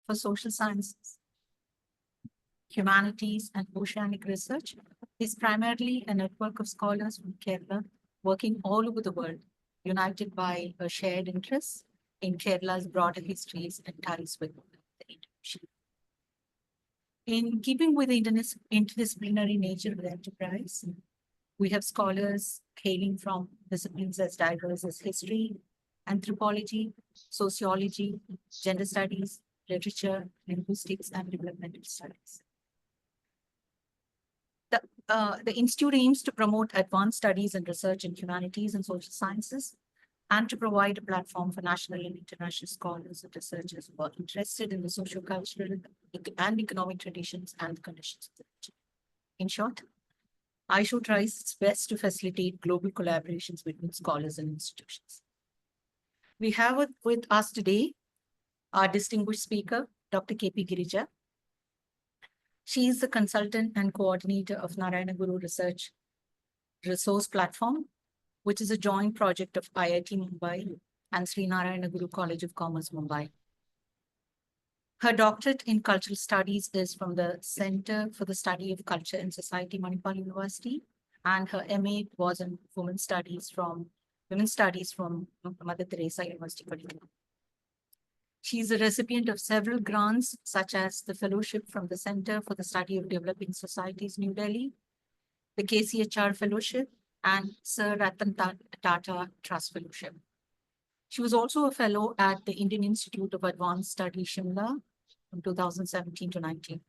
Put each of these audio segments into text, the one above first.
for social sciences, humanities, and oceanic research is primarily a network of scholars from Kerala working all over the world, united by a shared interest in Kerala's broader histories and ties with the international. In keeping with the interdisciplinary nature of the enterprise, we have scholars hailing from disciplines as diverse as history, anthropology, sociology, gender studies, literature, linguistics, and developmental studies. The Institute aims to promote advanced studies and research in humanities and social sciences, and to provide a platform for national and international scholars and researchers who are interested in the socio-cultural and economic traditions and conditions of the region. In short, Ishore tries its best to facilitate global collaborations between scholars and institutions. We have with us today our distinguished speaker, Dr. K.P. Girija. She is the consultant and coordinator of Narayana Guru Research Resource Platform, which is a joint project of IIT Mumbai and Sri Narayana Guru College of Commerce, Mumbai. Her doctorate in cultural studies is from the Center for the Study of Culture and Society, Manipal University, and her MA was in Women's Studies from Mother Teresa University, Kolkata. She is a recipient of several grants, such as the fellowship from the Center for the Study of Developing Societies, New Delhi, the KCHR Fellowship, and Sir Ratan Tata Trust Fellowship. She was also a fellow at the Indian Institute of Advanced Study, Shimla, from 2017 to 19.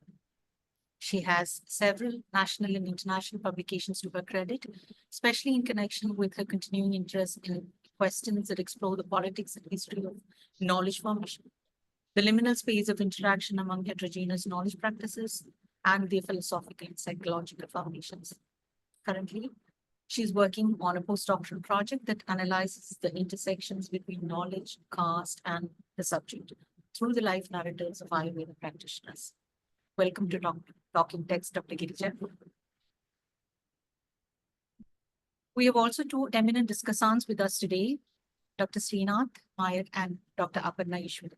She has several national and international publications to her credit, especially in connection with her continuing interest in questions that explore the politics and history of knowledge formation, the liminal space of interaction among heterogeneous knowledge practices, and their philosophical and psychological foundations. Currently, she's working on a postdoctoral project that analyzes the intersections between knowledge, caste, and the subject through the life narratives of Ayurveda practitioners. Welcome to Talking Text, Dr. Girija. We have also two eminent discussants with us today, Dr. Srinath Nair and Dr. Aparna Ishore.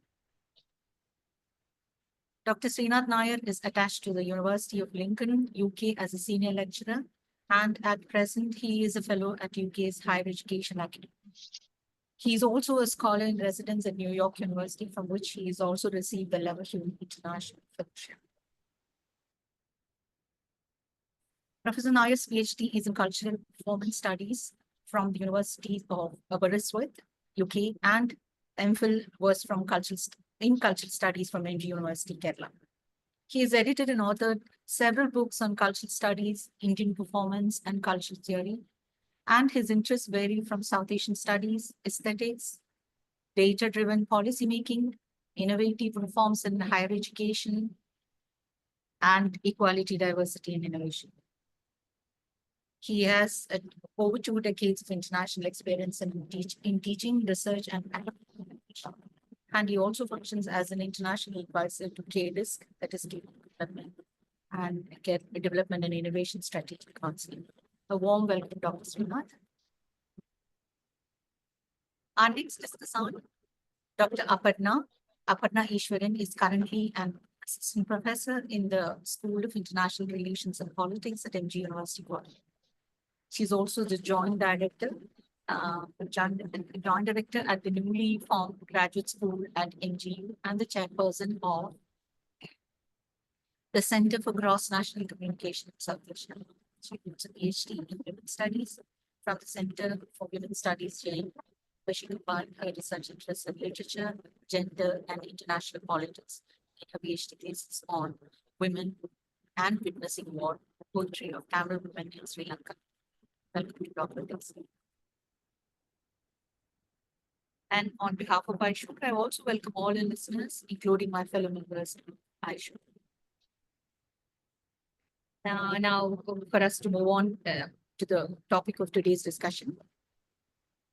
Dr. Srinath Nair is attached to the University of Lincoln, UK as a senior lecturer, and at present he is a fellow at UK's Higher Education Academy. He is also a scholar in residence at New York University, from which he has also received the Leverhulme International Fellowship. Professor Nair's PhD is in Cultural Performance Studies from the University of Aberystwyth, UK, and MPhil was from Cultural Studies from MG University, Kerala. He has edited and authored several books on cultural studies, Indian performance, and cultural theory, and his interests vary from South Asian studies, aesthetics, data-driven policymaking, innovative reforms in higher education, and equality, diversity, and innovation. He has over 2 decades of international experience in teaching, research, and application. And he also functions as an international advisor to KDISC, that is Development and Innovation Strategic Council. A warm welcome, Dr. Srinath. Our next discussant, Dr. Aparna Ishwaran, is currently an assistant professor in the School of International Relations and Politics at MG University, Guwahati. She's also the joint director at the newly formed graduate school at MGU and the chairperson of the Center for Gross National Communication in South Asia. She holds a PhD in Women's Studies from the Center for Women's Studies, Jane, where she combined her research interests in literature, gender, and international politics in her PhD thesis on women and witnessing war, poetry of Tamil women in Sri Lanka. Welcome to Dr. Dixon. And on behalf of Ishore, I also welcome all the listeners, including my fellow members of Ishore. Now, for us to move on to the topic of today's discussion,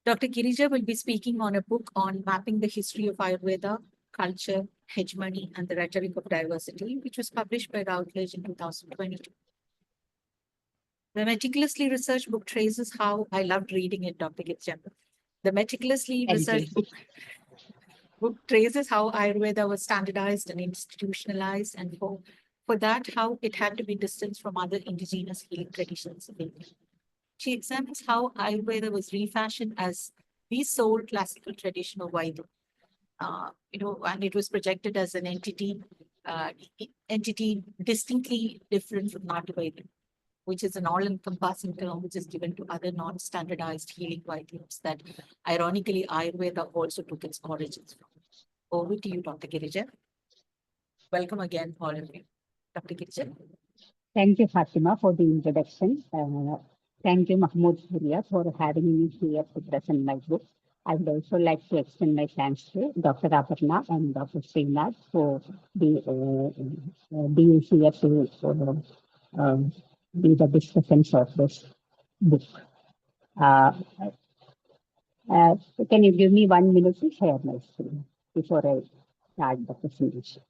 Dr. Girija will be speaking on a book on mapping the history of Ayurveda, culture, hegemony, and the rhetoric of diversity, which was published by Routledge in 2022. The meticulously researched book traces how I loved reading it, Dr. Girija. The meticulously researched book book traces how Ayurveda was standardized and institutionalized, and for that, how it had to be distanced from other indigenous healing traditions of India. She examines how Ayurveda was refashioned as the sole classical tradition of Vaidya. And it was projected as an uh, entity distinctly different from Nattuvaidyam, which is an all-encompassing term which is given to other non-standardized healing Vaidyams that, ironically, Ayurveda also took its origins from. Over to you, Dr. Girija. Welcome again, all of you. Dr. Girija. Thank you, Fatima, for the introduction. Thank you, Mahmood Huria, for having me here to present my book. I would also like to extend my thanks to Dr. Aparna and Dr. Srinath for being here to be the discussants of this book. Uh, uh, can you give me 1 minute to share my screen before I start the presentation?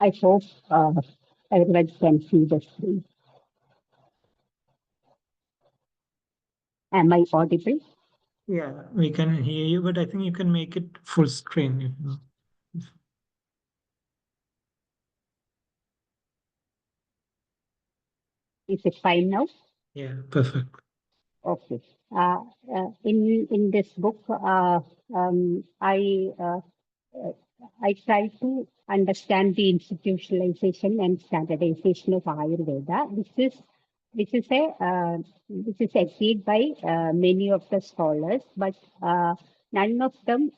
I hope everyone can see the screen. Am I audible? Yeah, we can hear you, but I think you can make it full screen. Is it fine now? Yeah, perfect. Okay. In this book, uh, I try to understand the institutionalization and standardization of Ayurveda. This is a this is agreed by many of the scholars, but none of them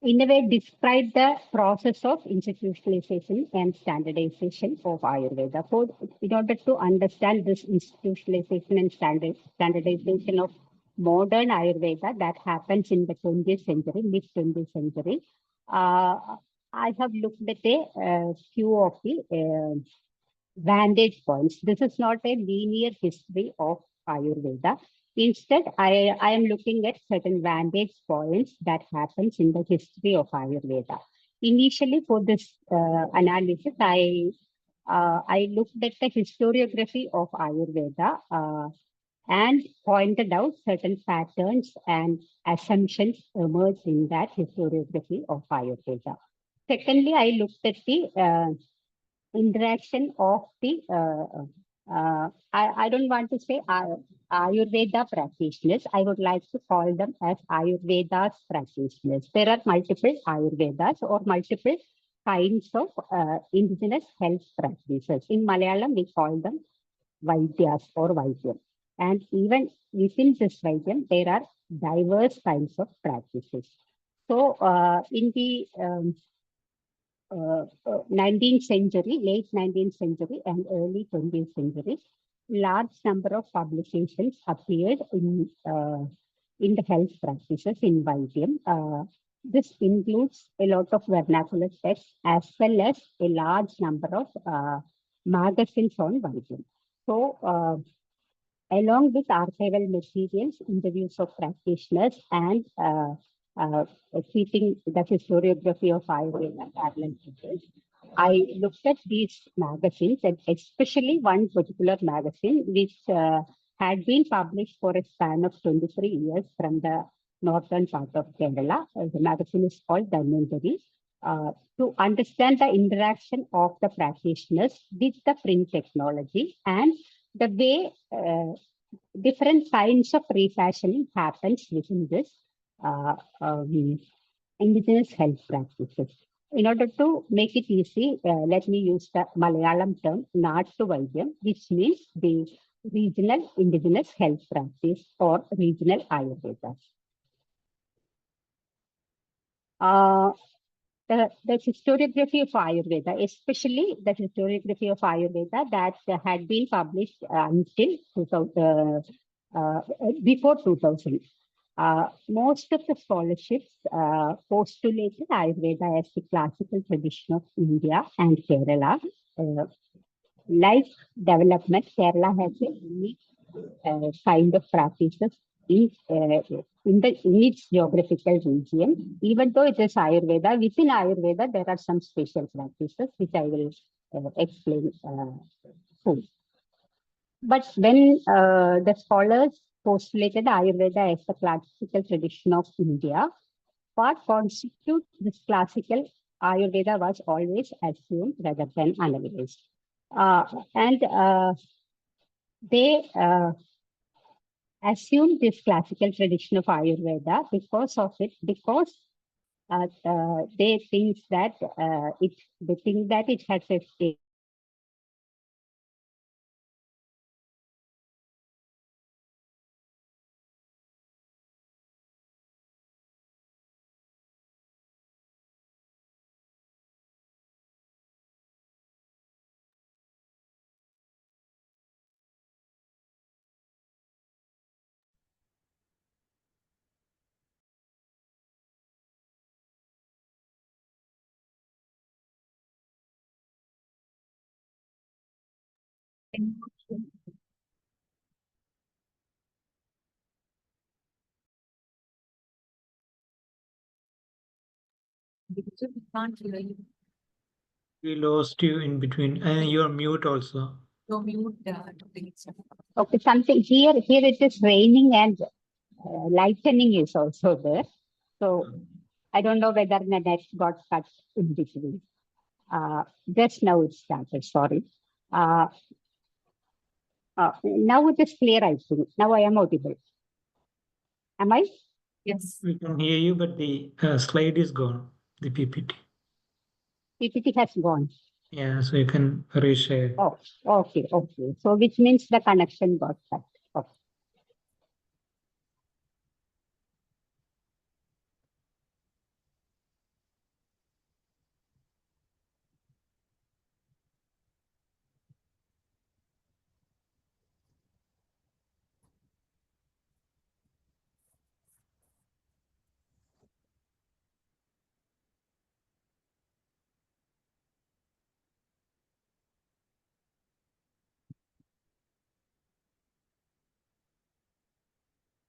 in a way describe the process of institutionalization and standardization of Ayurveda. For in order to understand this institutionalization and standardization of modern Ayurveda that happens in the 20th century, mid 20th century, uh, I have looked at a few of the vantage points. This is not a linear history of Ayurveda. Instead, I am looking at certain vantage points that happens in the history of Ayurveda. Initially, for this analysis, I looked at the historiography of Ayurveda and pointed out certain patterns and assumptions emerged in that historiography of Ayurveda. Secondly, I looked at the interaction of the I don't want to say Ayurveda practitioners. I would like to call them as Ayurveda's practitioners. There are multiple Ayurvedas or multiple kinds of indigenous health practices. In Malayalam, we call them Vaidyas or Vaidyam. And even within this Vaidyam, there are diverse kinds of practices. So in the 19th century, late 19th century and early 20th century, large number of publications appeared in the health practices in Vaidyam. This includes a lot of vernacular texts as well as a large number of magazines on Vaidyam. So, along with archival materials, interviews of practitioners, and keeping the historiography of Ayurveda parallel to this, I looked at these magazines, and especially one particular magazine which had been published for a span of 23 years from the northern part of Kerala. The magazine is called Dhanvantari. To understand the interaction of the practitioners with the print technology and the way different kinds of refashioning happens within this uh, um, indigenous health practices. In order to make it easy, let me use the Malayalam term Nattuvaidyam, which means the regional indigenous health practice or regional Ayurveda. The historiography of Ayurveda, especially the historiography of Ayurveda that had been published until 2000, before 2000. Most of the scholarships postulated Ayurveda as the classical tradition of India and Kerala. Like development, Kerala has a unique kind of practices in its geographical region. Even though it is Ayurveda, within Ayurveda there are some special practices which I will explain soon. But when the scholars postulated Ayurveda as the classical tradition of India, what constitutes this classical Ayurveda was always assumed rather than analyzed. And they assumed this classical tradition of Ayurveda because they think that it has a Because we can't hear you. We lost you in between, and you're mute also. You're mute, please. okay, something here it is raining and lightning is also there. So I don't know whether the net got cut in between. Just now it started, sorry. Now it is clear, I think. Now I am audible. Am I? Yes. We can hear you, but the slide is gone, the PPT. PPT has gone. Yeah, so you can reshare. Oh, okay. So which means the connection got cut. Okay.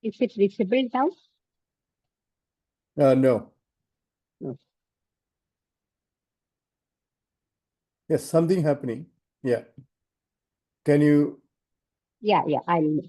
Is it visible now? No. No. Yes, something happening. Yeah. Can you? Yeah, I'll.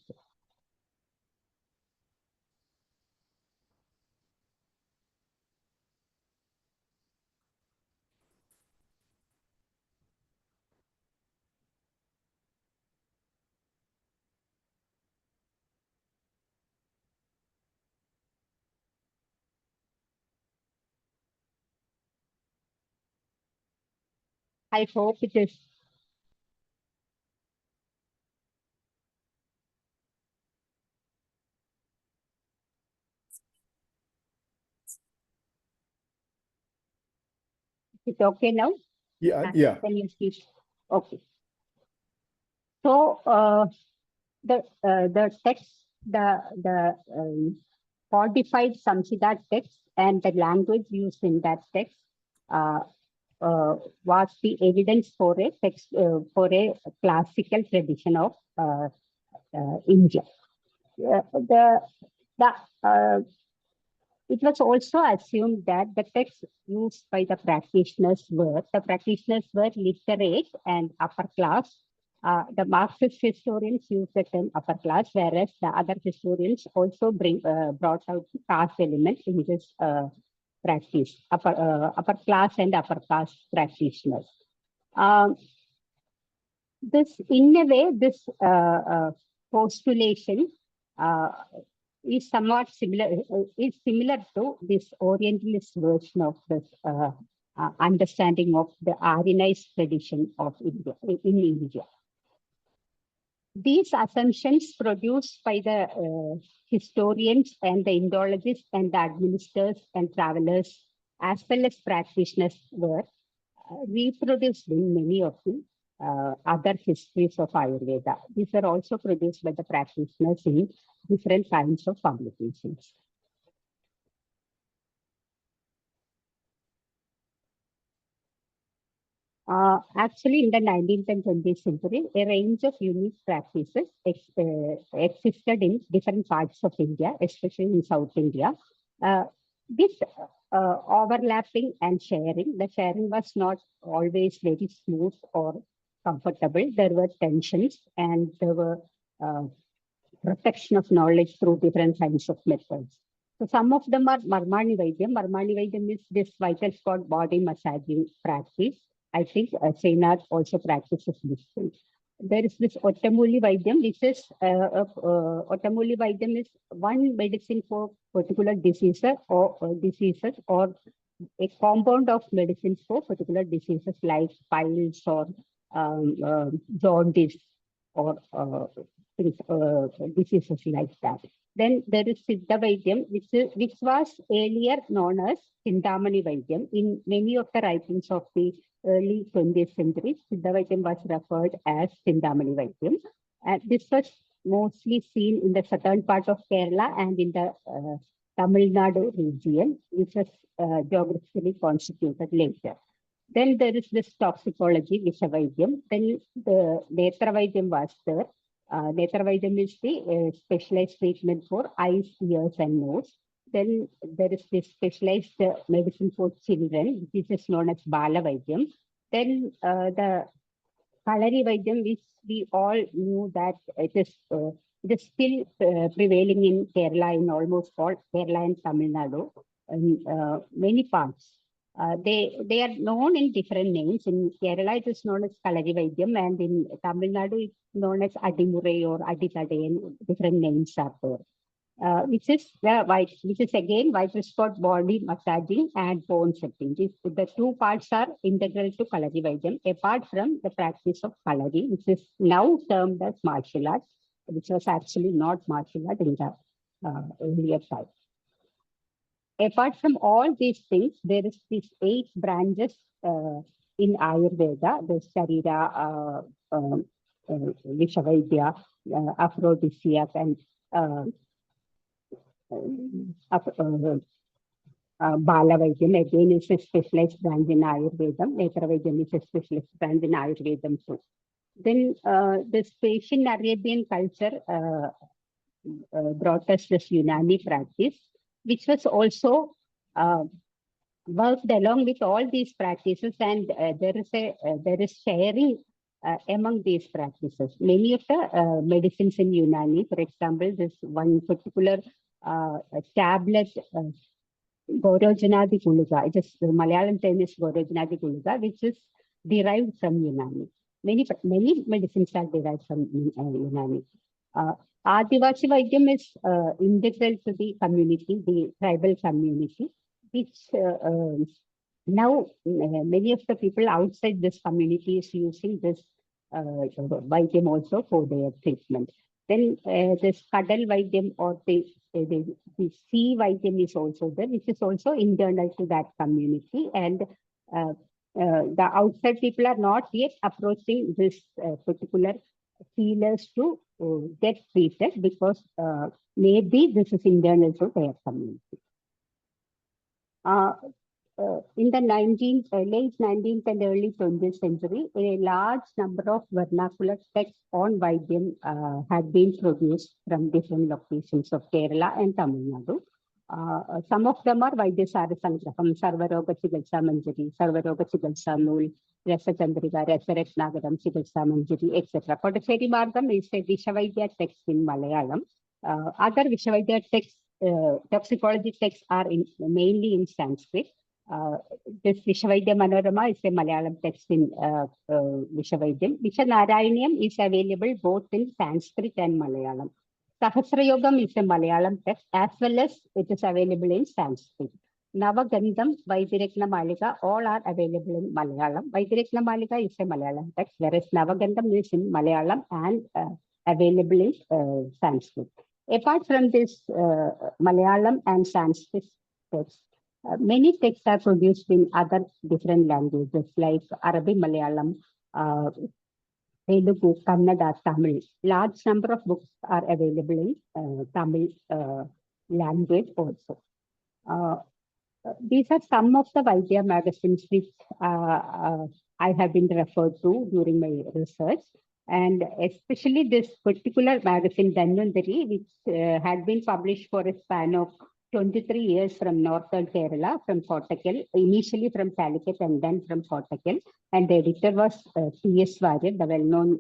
I hope it is. It's okay now? Yeah. Can you see? Okay. So the text, the codified Samhita text and the language used in that text uh, was the evidence for a text for a classical tradition of India. The It was also assumed that the texts used by the practitioners were literate and upper class. The Marxist historians use the term upper class, whereas the other historians also brought out the caste element in this practice, upper class and upper caste practitioners. In a way, this postulation is somewhat similar to this Orientalist version of this understanding of the Aryanized tradition of India in India. These assumptions produced by the historians and the Indologists and the administrators and travelers, as well as practitioners, were reproduced in many of the other histories of Ayurveda. These are also produced by the practitioners in different kinds of publications. Actually, in the 19th and 20th century, a range of unique practices existed in different parts of India, especially in South India. This overlapping and sharing, the sharing was not always very smooth or comfortable. There were tensions and there were protection of knowledge through different kinds of methods. So some of them are Marmani Vaidyam. Marmani Vaidyam is this vital spot body massaging practice. I think Srinath also practices this thing. There is this Ottamuli Vaidyam, which is Ottamuli Vaidyam is one medicine for particular diseases or a compound of medicines for particular diseases like piles or jaundice or diseases like that. Then there is Siddha Vaidyam, which was earlier known as Chintamani Vaidyam. In many of the writings of the early 20th century, Siddha Vaidyam was referred as Chintamani Vaidyam. And this was mostly seen in the southern part of Kerala and in the Tamil Nadu region, which was geographically constituted later. Then there is this toxicology, Vishavaidhyam. Then the Netravaidyam was there. Netravaidyam is the specialized treatment for eyes, ears, and nose. Then there is this specialized medicine for children, which is known as Balavaidyam. Then the Kalari Vaidyam, which we all knew that it is still prevailing in Kerala, in almost all Kerala and Tamil Nadu, in many parts. They are known in different names. In Kerala, it is known as Kalari Vaidyam, and in Tamil Nadu, it's known as Adimure or Aditade, and different names are there. Which is again vital spot body massaging and bone setting. The two parts are integral to Kalari Vaidyam, apart from the practice of Kalari, which is now termed as martial art, which was actually not martial art in the earlier time. Apart from all these things, there is these 8 branches in Ayurveda: the Girija, Vishavaidya, Aphrodisiac, and Balavaidyam again is a specialized branch in Ayurvedam. Netravaidyam is a specialized branch in Ayurvedam too. Then this Persian Arabian culture brought us this Unani practice, which was also worked along with all these practices, and there is sharing among these practices. Many of the medicines in Unani, for example, this one particular tablet, Gorojanadi Guluga, it is the Malayalam term is Gorojanadi Guluga, which is derived from Unani. Many medicines are derived from Unani. Adivasi Vaidyam is integral to the community, the tribal community, which now many of the people outside this community is using this Vaidyam also for their treatment. Then this Kadal Vaidyam or the sea Vaidyam is also there, which is also internal to that community. And the outside people are not yet approaching this particular healers to get treated because maybe this is internal to their community. In the late 19th and early 20th century, a large number of vernacular texts on Vaidyam had been produced from different locations of Kerala and Tamil Nadu. Some of them are Vaidyasara Sangraham, Sarvaroga Chigalsa Manjari, Sarvaroga Chigalsa Nool, Rasa Chandrika, Rasa Ratnagaram, Chigalsa Manjari, etc. Kodacheri Margam is a Vishavaidya text in Malayalam. Other Vishavaidya texts, toxicology texts are mainly in Sanskrit. This Vishavaidya Manorama is a Malayalam text in Vishavaidya. Vishanarayanyam is available both in Sanskrit and Malayalam. Sahasrayogam is a Malayalam text as well as it is available in Sanskrit. Navagandham, Vaidirekna Malika, all are available in Malayalam. Vaidirekna Malika is a Malayalam text, whereas Navagandham is in Malayalam and available in Sanskrit. Apart from this Malayalam and Sanskrit texts, many texts are produced in other different languages like Arabic, Malayalam, Telugu, Kannada, Tamil. Large number of books are available in Tamil language also. These are some of the Vaidya magazines which I have been referred to during my research. And especially this particular magazine, Dhanvantari, which had been published for a span of 23 years from northern Kerala, from Kottakkal, initially from Calicut and then from Kottakkal. And the editor was T.S. Warrior, the well-known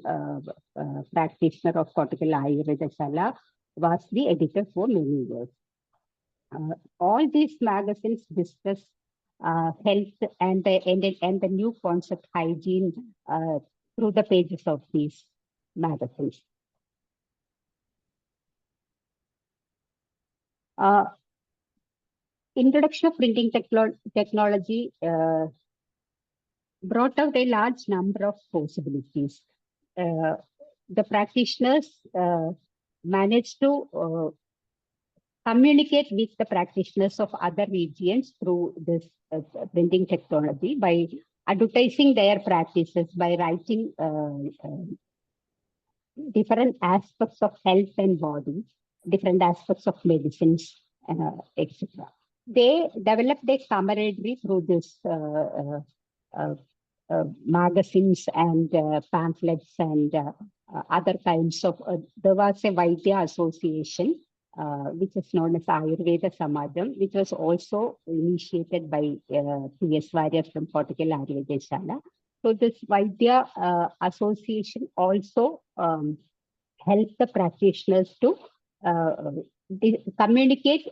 practitioner of Kottakkal Ayurveda Shala, was the editor for many years. All these magazines discuss health and the new concept hygiene through the pages of these magazines. Introduction of printing technology brought out a large number of possibilities. The practitioners managed to communicate with the practitioners of other regions through this printing technology by advertising their practices, by writing different aspects of health and body, different aspects of medicines, etc. They developed a camaraderie through this magazines and pamphlets and other kinds of. There was a Vaidya association, which is known as Ayurveda Samajam, which was also initiated by T.S. Warrior from Kottakkal Ayurveda Shala. So this Vaidya association also helped the practitioners to communicate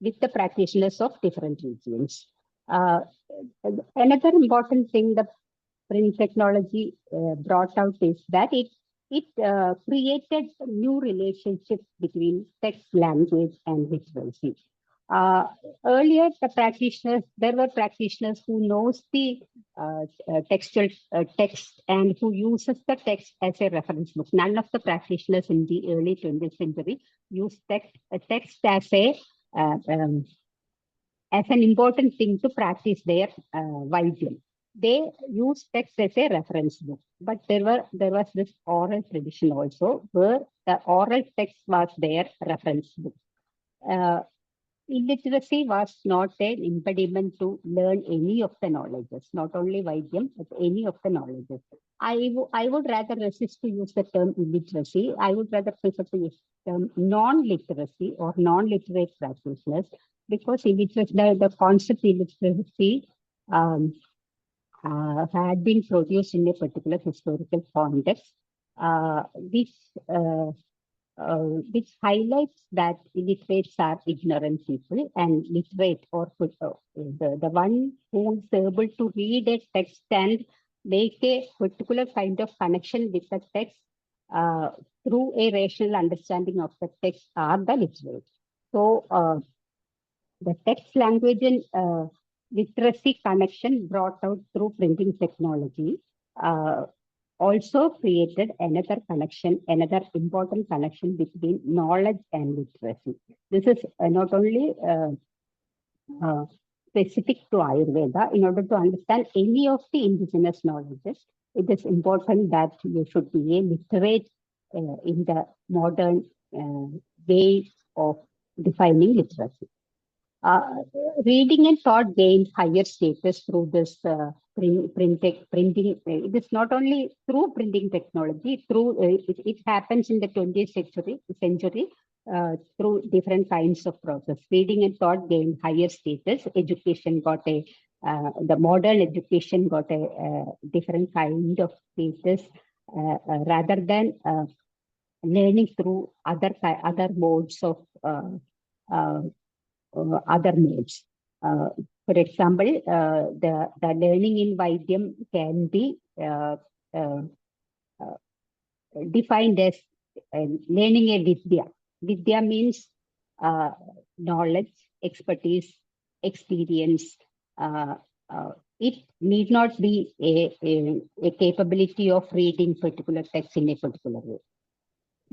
with the practitioners of different regions. Another important thing the print technology brought out is that it created new relationships between text, language, and literacy. Earlier, there were practitioners who knows the textual text and who uses the text as a reference book. None of the practitioners in the early 20th century used text as an important thing to practice their Vaidyam. They used text as a reference book, but there was this oral tradition also where the oral text was their reference book. Illiteracy was not an impediment to learn any of the knowledges, not only Vaidyam, but any of the knowledges. I would rather resist to use the term illiteracy. I would rather prefer to use the term non-literacy or non-literate practitioners, because the concept illiteracy had been produced in a particular historical context, which highlights that illiterates are ignorant people, and literate or the one who is able to read a text and make a particular kind of connection with the text through a rational understanding of the text are the literate. So the text, language, and literacy connection brought out through printing technology also created another important connection between knowledge and literacy. This is not only specific to Ayurveda. In order to understand any of the indigenous knowledges, it is important that you should be a literate in the modern way of defining literacy. Reading and thought gained higher status through this printing. It is not only through printing technology. It happens in the 20th century through different kinds of process. Reading and thought gained higher status. Education got the modern education got a different kind of status rather than learning through other modes of other modes. For example, the learning in Vaidyam can be defined as learning a Vidya. Vidya means knowledge, expertise, experience. It need not be a capability of reading particular text in a particular way.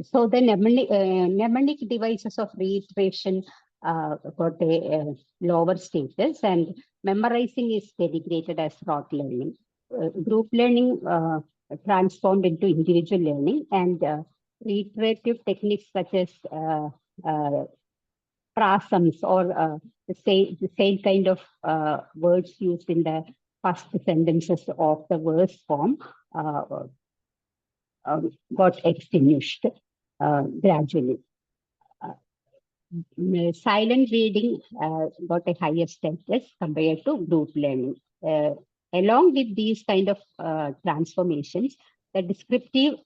So the mnemonic devices of reiteration got a lower status, and memorizing is delegated as rote learning. Group learning transformed into individual learning, and reiterative techniques such as prasams or the same kind of words used in the first sentences of the verse form got extinguished gradually. Silent reading got a higher status compared to group learning. Along with these kind of transformations, the prescriptive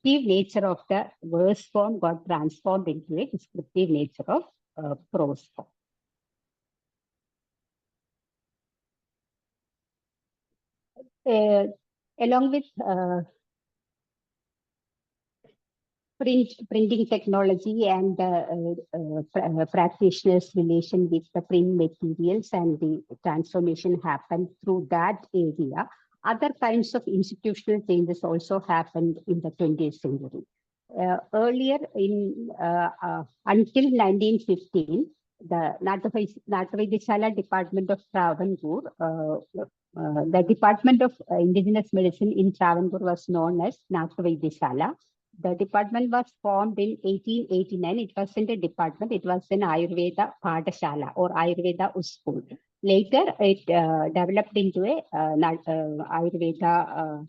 nature of the verse form got transformed into a descriptive nature of prose form. Along with printing technology and practitioners' relation with the print materials and the transformation happened through that area. Other kinds of institutional changes also happened in the 20th century. Earlier, until 1915, the Nattuvaidyam department of Travancore, the Department of Indigenous Medicine in Travancore was known as Nattuvaidyam. The department was formed in 1889. It wasn't a department, it was an Ayurveda Padashala or Ayurveda school. Later, it developed into a Ayurveda.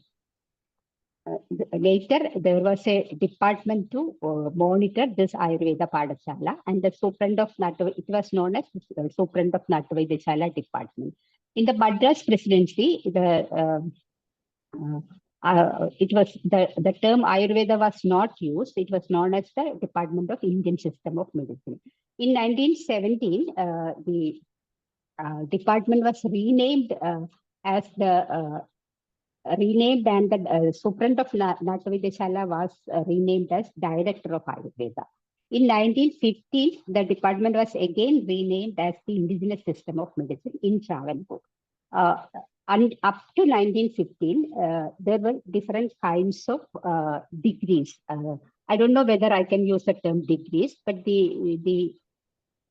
Later, there was a department to monitor this Ayurveda Padashala, and the superintendent of Nattuvaidyam, it was known as the superintendent of Nattuvaidyam department. In the Madras presidency, it was the term Ayurveda was not used. It was known as the Department of Indian System of Medicine. In 1917, the department was renamed as the renamed, and the superintendent of Nattuvaidyam was renamed as Director of Ayurveda. In 1915, the department was again renamed as the Indigenous System of Medicine in Travancore. And up to 1915, there were different kinds of degrees. I don't know whether I can use the term degrees, but the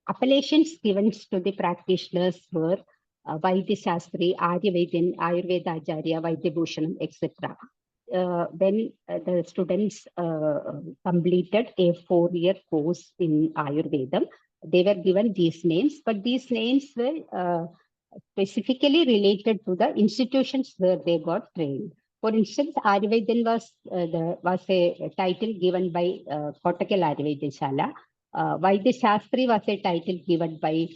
appellations given to the practitioners were Vaidya Shastri, Aryavaidyam, Ayurveda Acharya, Vaidya Bhushanam, etc. When the students completed a 4-year course in Ayurveda, they were given these names, but these names were specifically related to the institutions where they got trained. For instance, Ayurveda was a title given by Kottakkal Ayurvedashala. Vaidya Shastri was a title given by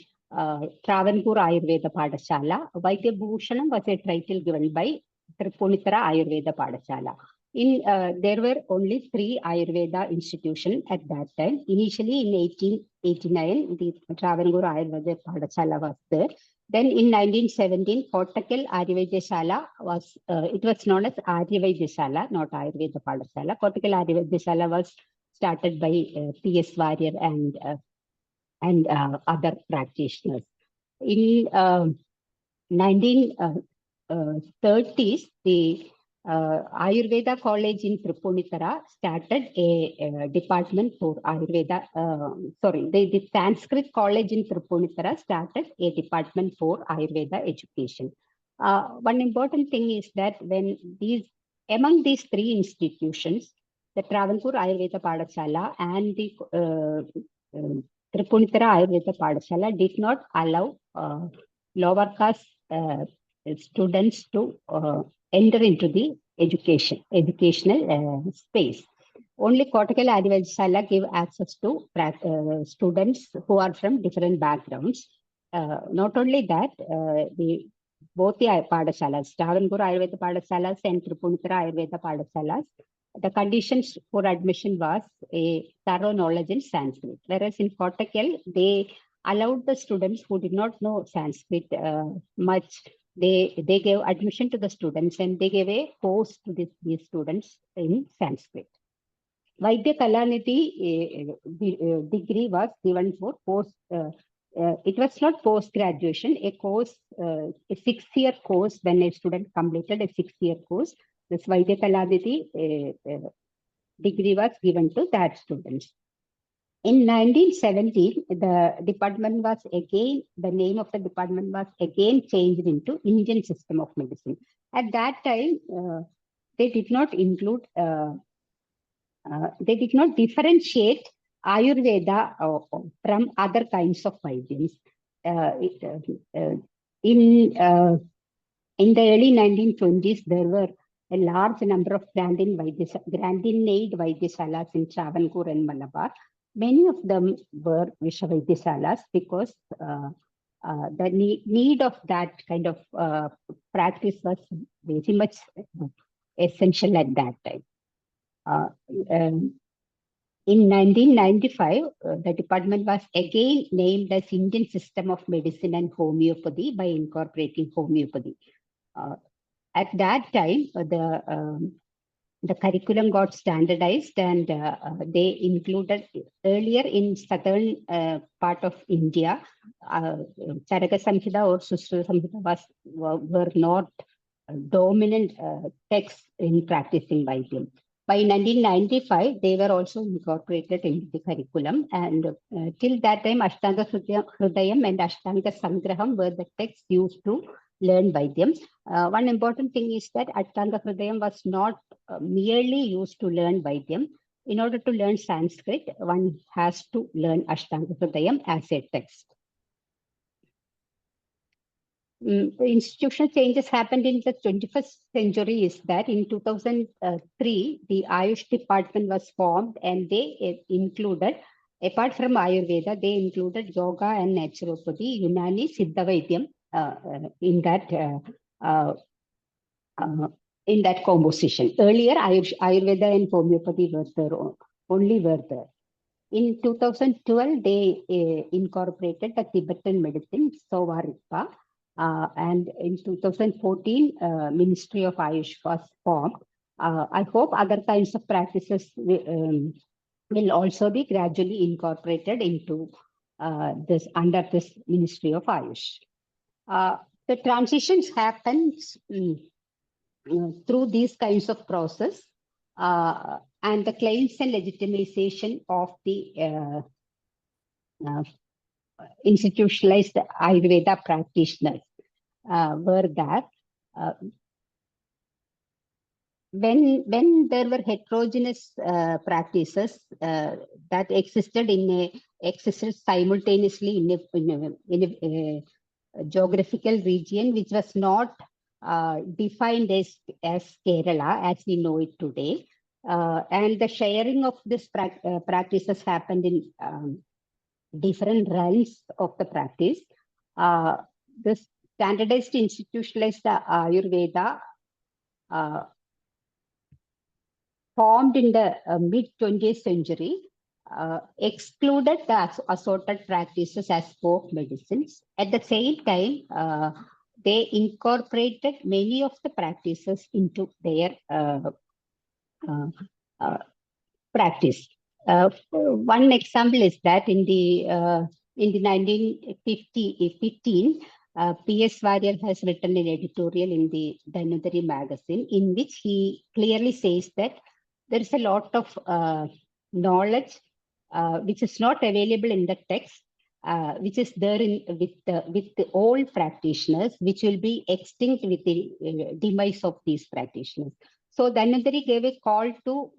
Travancore Ayurveda Padashala. Vaidya Bhushanam was a title given by Tripunithara Ayurveda Padashala. There were only 3 Ayurveda institutions at that time. Initially, in 1889, the Travancore Ayurveda Padashala was there. Then in 1917, Kottakkal Ayurvedashala was, it was known as Aryavaidashala, not Ayurveda Padashala. Kottakkal Ayurvedashala was started by P.S. Warrior and other practitioners. In 1930s, the Ayurveda College in Tripunithara started a department for Ayurveda. The Sanskrit College in Tripunithara started a department for Ayurveda education. One important thing is that among these 3 institutions, the Travancore Ayurveda Padashala and the Tripunithara Ayurveda Padashala did not allow lower caste students to enter into the educational space. Only Kottakkal Ayurvedashala give access to students who are from different backgrounds. Not only that, both the Padashalas, Travancore Ayurveda Padashalas and Tripunithara Ayurveda Padashalas, the conditions for admission was a thorough knowledge in Sanskrit. Whereas in Kottakkal, they allowed the students who did not know Sanskrit much. They gave admission to the students and they gave a course to these students in Sanskrit. Vaidya Kalanidhi degree was given for post. It was not post-graduation, a course, a 6-year course. When a student completed a 6-year course, this Vaidya Kalanidhi degree was given to that students. In 1917, the name of the department was again changed into Indian System of Medicine. At that time, they did not include, they did not differentiate Ayurveda from other kinds of Vaidyams. In the early 1920s, there were a large number of Grandin aid Vaidyasalas in Travancore and Malabar. Many of them were Visha Vaidyasalas because the need of that kind of practice was very much essential at that time. In 1995, the department was again named as Indian System of Medicine and Homeopathy by incorporating homeopathy. At that time, the curriculum got standardized, and they included earlier in southern part of India, Charaka Samhita or Sustra Samhita were not dominant texts in practicing Vaidyam. By 1995, they were also incorporated into the curriculum, and till that time, Ashtanga Hridayam and Ashtanga Sangraham were the texts used to learn Vaidyam. One important thing is that Ashtanga Hridayam was not merely used to learn Vaidyam. In order to learn Sanskrit, one has to learn Ashtanga Hridayam as a text. Institutional changes happened in the 21st century is that in 2003, the Ayush department was formed, and they included, apart from Ayurveda, they included yoga and naturopathy, Unani, Siddha Vaidyam in that composition. Earlier, Ayurveda and homeopathy were there. In 2012, they incorporated the Tibetan medicine, Sovarikpa. And in 2014, Ministry of Ayush was formed. I hope other kinds of practices will also be gradually incorporated into under this Ministry of Ayush. The transitions happen through these kinds of process, and the claims and legitimization of the institutionalized Ayurveda practitioners were that when there were heterogeneous practices that existed simultaneously in a geographical region which was not defined as Kerala as we know it today, and the sharing of this practices happened in different realms of the practice. The standardized institutionalized Ayurveda formed in the mid-20th century excluded the assorted practices as folk medicines. At the same time, they incorporated many of the practices into their practice. One example is that in the 1915, P.S. Warrior has written an editorial in the Dhanvantari magazine in which he clearly says that there is a lot of knowledge which is not available in the text, which is there with the old practitioners, which will be extinct with the demise of these practitioners. So Dhanvantari gave a call to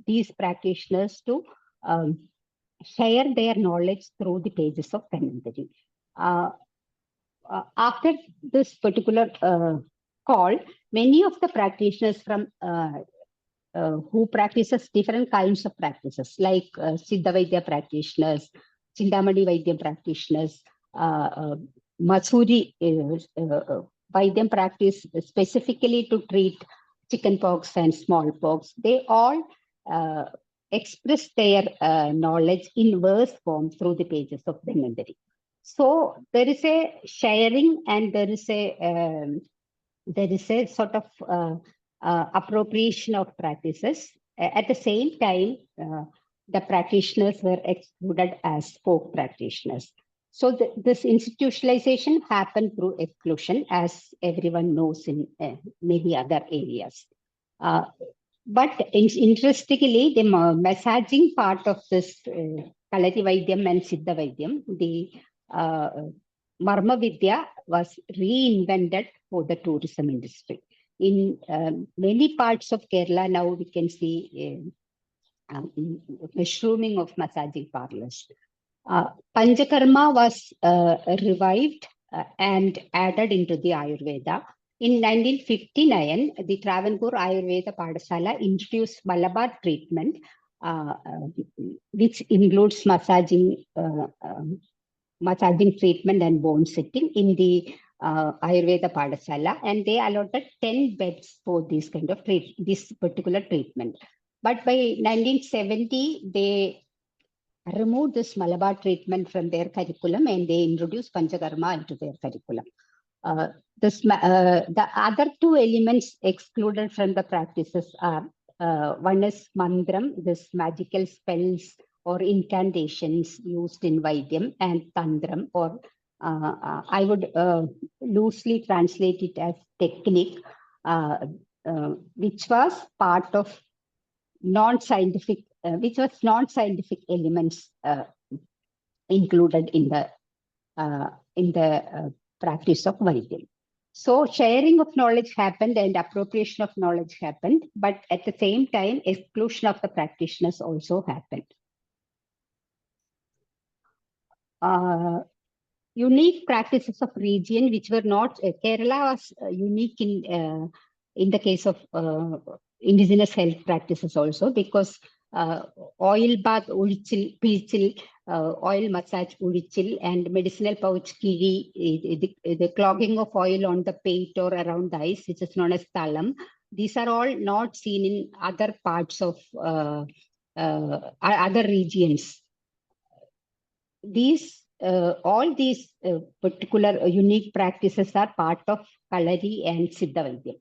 these practitioners to share their knowledge through the pages of Dhanvantari. After this particular call, many of the practitioners from who practices different kinds of practices, like Siddha Vaidya practitioners, Chindamani Vaidya practitioners, Masuri Vaidyam practice specifically to treat chickenpox and smallpox, they all express their knowledge in verse form through the pages of Dhanvantari. So there is a sharing, and there is a sort of appropriation of practices. At the same time, the practitioners were excluded as folk practitioners. So this institutionalization happened through exclusion, as everyone knows in many other areas. But interestingly, the messaging part of this Kalari Vaidyam and Siddha Vaidyam, the Marma Vidya was reinvented for the tourism industry. In many parts of Kerala now we can see mushrooming of massaging parlors. Panchakarma was revived and added into the Ayurveda. In 1959, the Travancore Ayurveda Padasala introduced Malabar treatment, which includes massaging treatment and bone setting in the Ayurveda Padasala, and they allotted 10 beds for this kind of this particular treatment. But by 1970, they removed this Malabar treatment from their curriculum and they introduced Panchakarma into their curriculum. The other two elements excluded from the practices are one is mantram, this magical spells or incantations used in Vaidyam, and tantram, or I would loosely translate it as technique, which was part of non-scientific elements included in the practice of Vaidyam. So sharing of knowledge happened and appropriation of knowledge happened, but at the same time, exclusion of the practitioners also happened. Unique practices of region which were not, Kerala was unique in the case of indigenous health practices also, because oil bath, ulichil, pilchil, oil massage, ulichil, and medicinal pouch, kiri, the clogging of oil on the pate or around the eyes, which is known as talam. These are all not seen in other parts of other regions. All these particular unique practices are part of Kalari and Siddha Vaidya.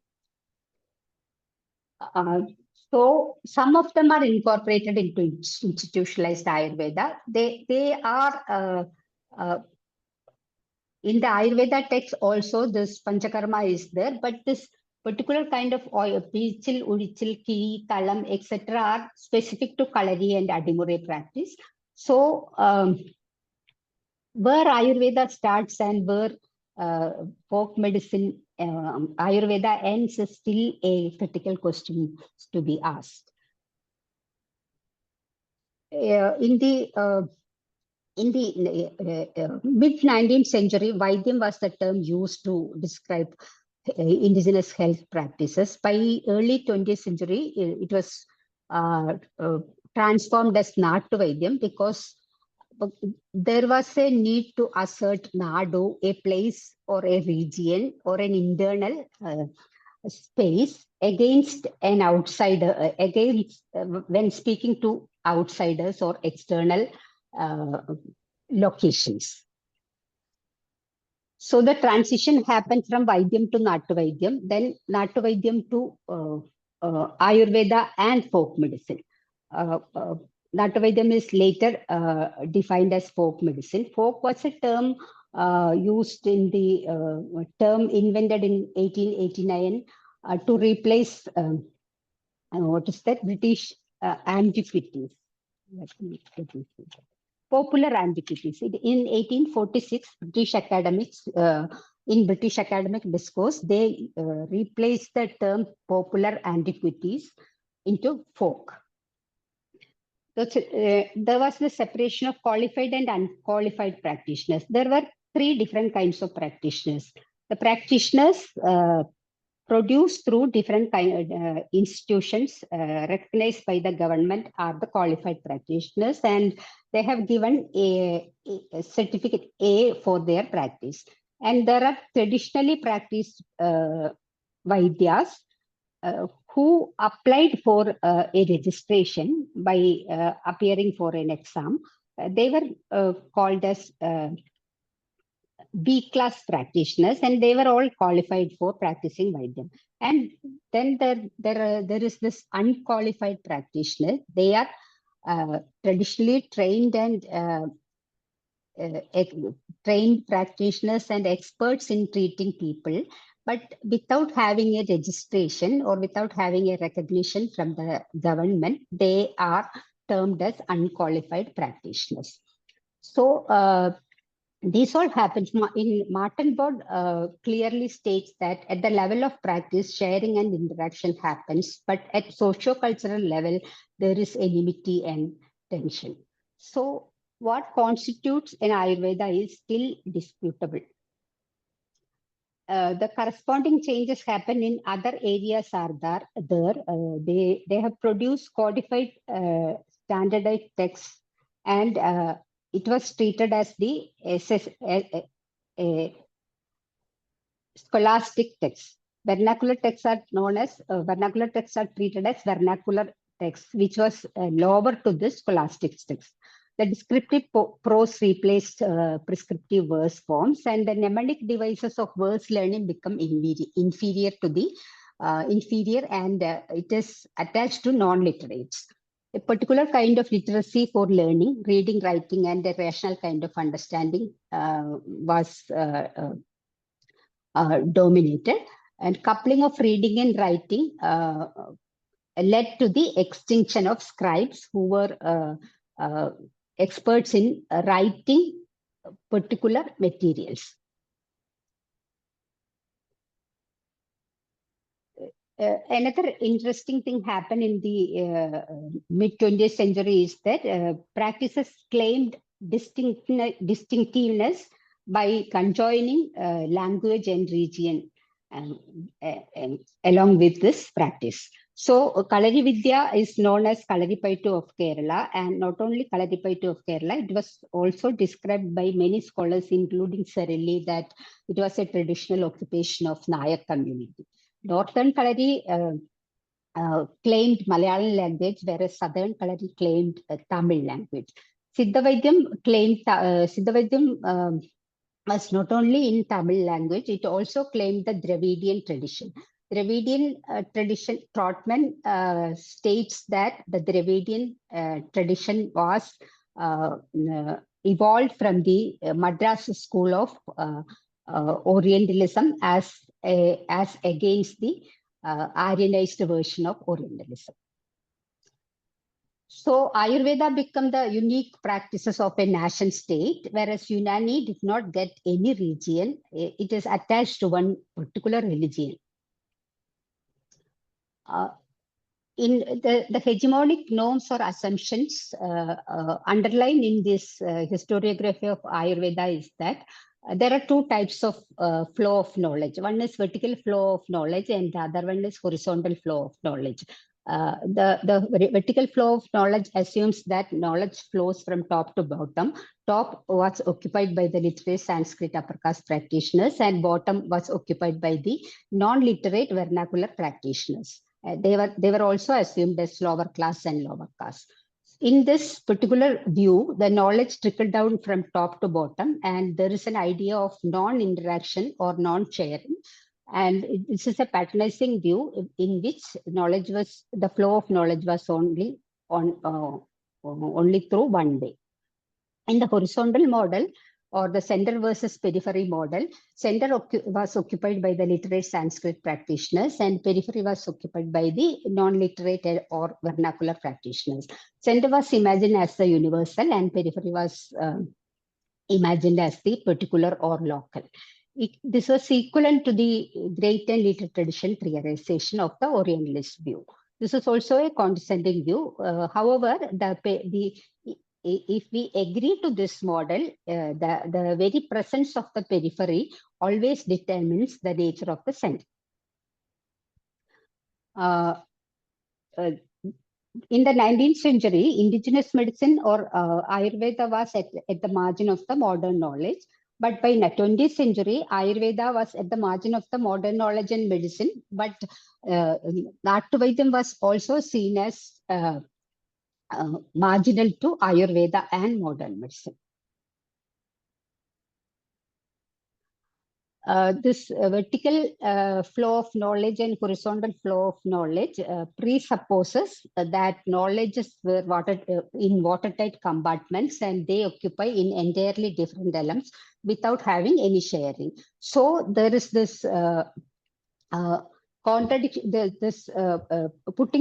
So some of them are incorporated into institutionalized Ayurveda. They are in the Ayurveda text also. This Panchakarma is there, but this particular kind of oil, Pichil, Ulichil, Kiri, Talam, etc., are specific to Kalari and Adimure practice. So where Ayurveda starts and where folk medicine, Ayurveda ends is still a critical question to be asked. In the mid-19th century, Vaidyam was the term used to describe indigenous health practices. By early 20th century, it was transformed as Nattuvaidyam because there was a need to assert Nadu, a place or a region or an internal space against an outsider, when speaking to outsiders or external locations. So the transition happened from Vaidyam to Nattuvaidyam, then Nattuvaidyam to Ayurveda and folk medicine. Nattuvaidyam is later defined as folk medicine. Folk was a term used in the term invented in 1889 to replace what is that, British antiquities. Popular antiquities. In 1846, British academics, in British academic discourse, they replaced the term popular antiquities into folk. So, there was the separation of qualified and unqualified practitioners. There were three different kinds of practitioners. The practitioners produced through different institutions recognized by the government are the qualified practitioners, and they have given a certificate A for their practice. And there are traditionally practiced Vaidyas who applied for a registration by appearing for an exam. They were called as B-class practitioners, and they were all qualified for practicing Vaidyam. And then there is this unqualified practitioner. They are traditionally trained and trained practitioners and experts in treating people, but without having a registration or without having a recognition from the government, they are termed as unqualified practitioners. So This all happens in Martin Board clearly states that at the level of practice, sharing and interaction happens, but at socio-cultural level, there is enmity and tension. So what constitutes an Ayurveda is still disputable. The corresponding changes happen in other areas are there. They have produced codified standardized texts, and it was treated as the scholastic texts. Vernacular texts are known as vernacular texts are treated as vernacular texts, which was lower to the scholastic texts. The descriptive prose replaced prescriptive verse forms, and the mnemonic devices of verse learning become inferior, and it is attached to non-literates. A particular kind of literacy for learning, reading, writing, and a rational kind of understanding was dominated. And coupling of reading and writing led to the extinction of scribes who were experts in writing particular materials. Another interesting thing happened in the mid-20th century is that practices claimed distinctiveness by conjoining language and region along with this practice. So Kalarividya is known as Kalaripayattu of Kerala, and not only Kalaripayattu of Kerala, it was also described by many scholars, including Serilli, that it was a traditional occupation of Nayak community. Northern Kalari claimed Malayalam language, whereas Southern Kalari claimed Tamil language. Siddhavaidyam claimed Siddhavaidyam was not only in Tamil language, it also claimed the Dravidian tradition. Dravidian tradition, Trotman states that the Dravidian tradition was evolved from the Madras school of Orientalism as against the Aryanized version of Orientalism. So Ayurveda became the unique practices of a nation state, whereas Unani did not get any region. It is attached to one particular religion. In the hegemonic norms or assumptions underlined in this historiography of Ayurveda is that there are two types of flow of knowledge. One is vertical flow of knowledge, and the other one is horizontal flow of knowledge. The vertical flow of knowledge assumes that knowledge flows from top to bottom. Top was occupied by the literate Sanskrit upper caste practitioners, and bottom was occupied by the non-literate vernacular practitioners. They were also assumed as lower class and lower caste. In this particular view, the knowledge trickled down from top to bottom, and there is an idea of non-interaction or non-sharing. And this is a patronizing view in which the flow of knowledge was only through one way. In the horizontal model, or the center versus periphery model, center was occupied by the literate Sanskrit practitioners, and periphery was occupied by the non-literate or vernacular practitioners. Center was imagined as the universal, and periphery was imagined as the particular or local. This was equivalent to the great and little tradition prioritization of the Orientalist view. This is also a condescending view. However, if we agree to this model, the very presence of the periphery always determines the nature of the center. In the 19th century, indigenous medicine or Ayurveda was at the margin of the modern knowledge. But by the 20th century, Ayurveda was at the margin of the modern knowledge and medicine. But Nattuvaidyam was also seen as marginal to Ayurveda and modern medicine. This vertical flow of knowledge and horizontal flow of knowledge presupposes that knowledges were in watertight compartments, and they occupy in entirely different elements without having any sharing. So there is this putting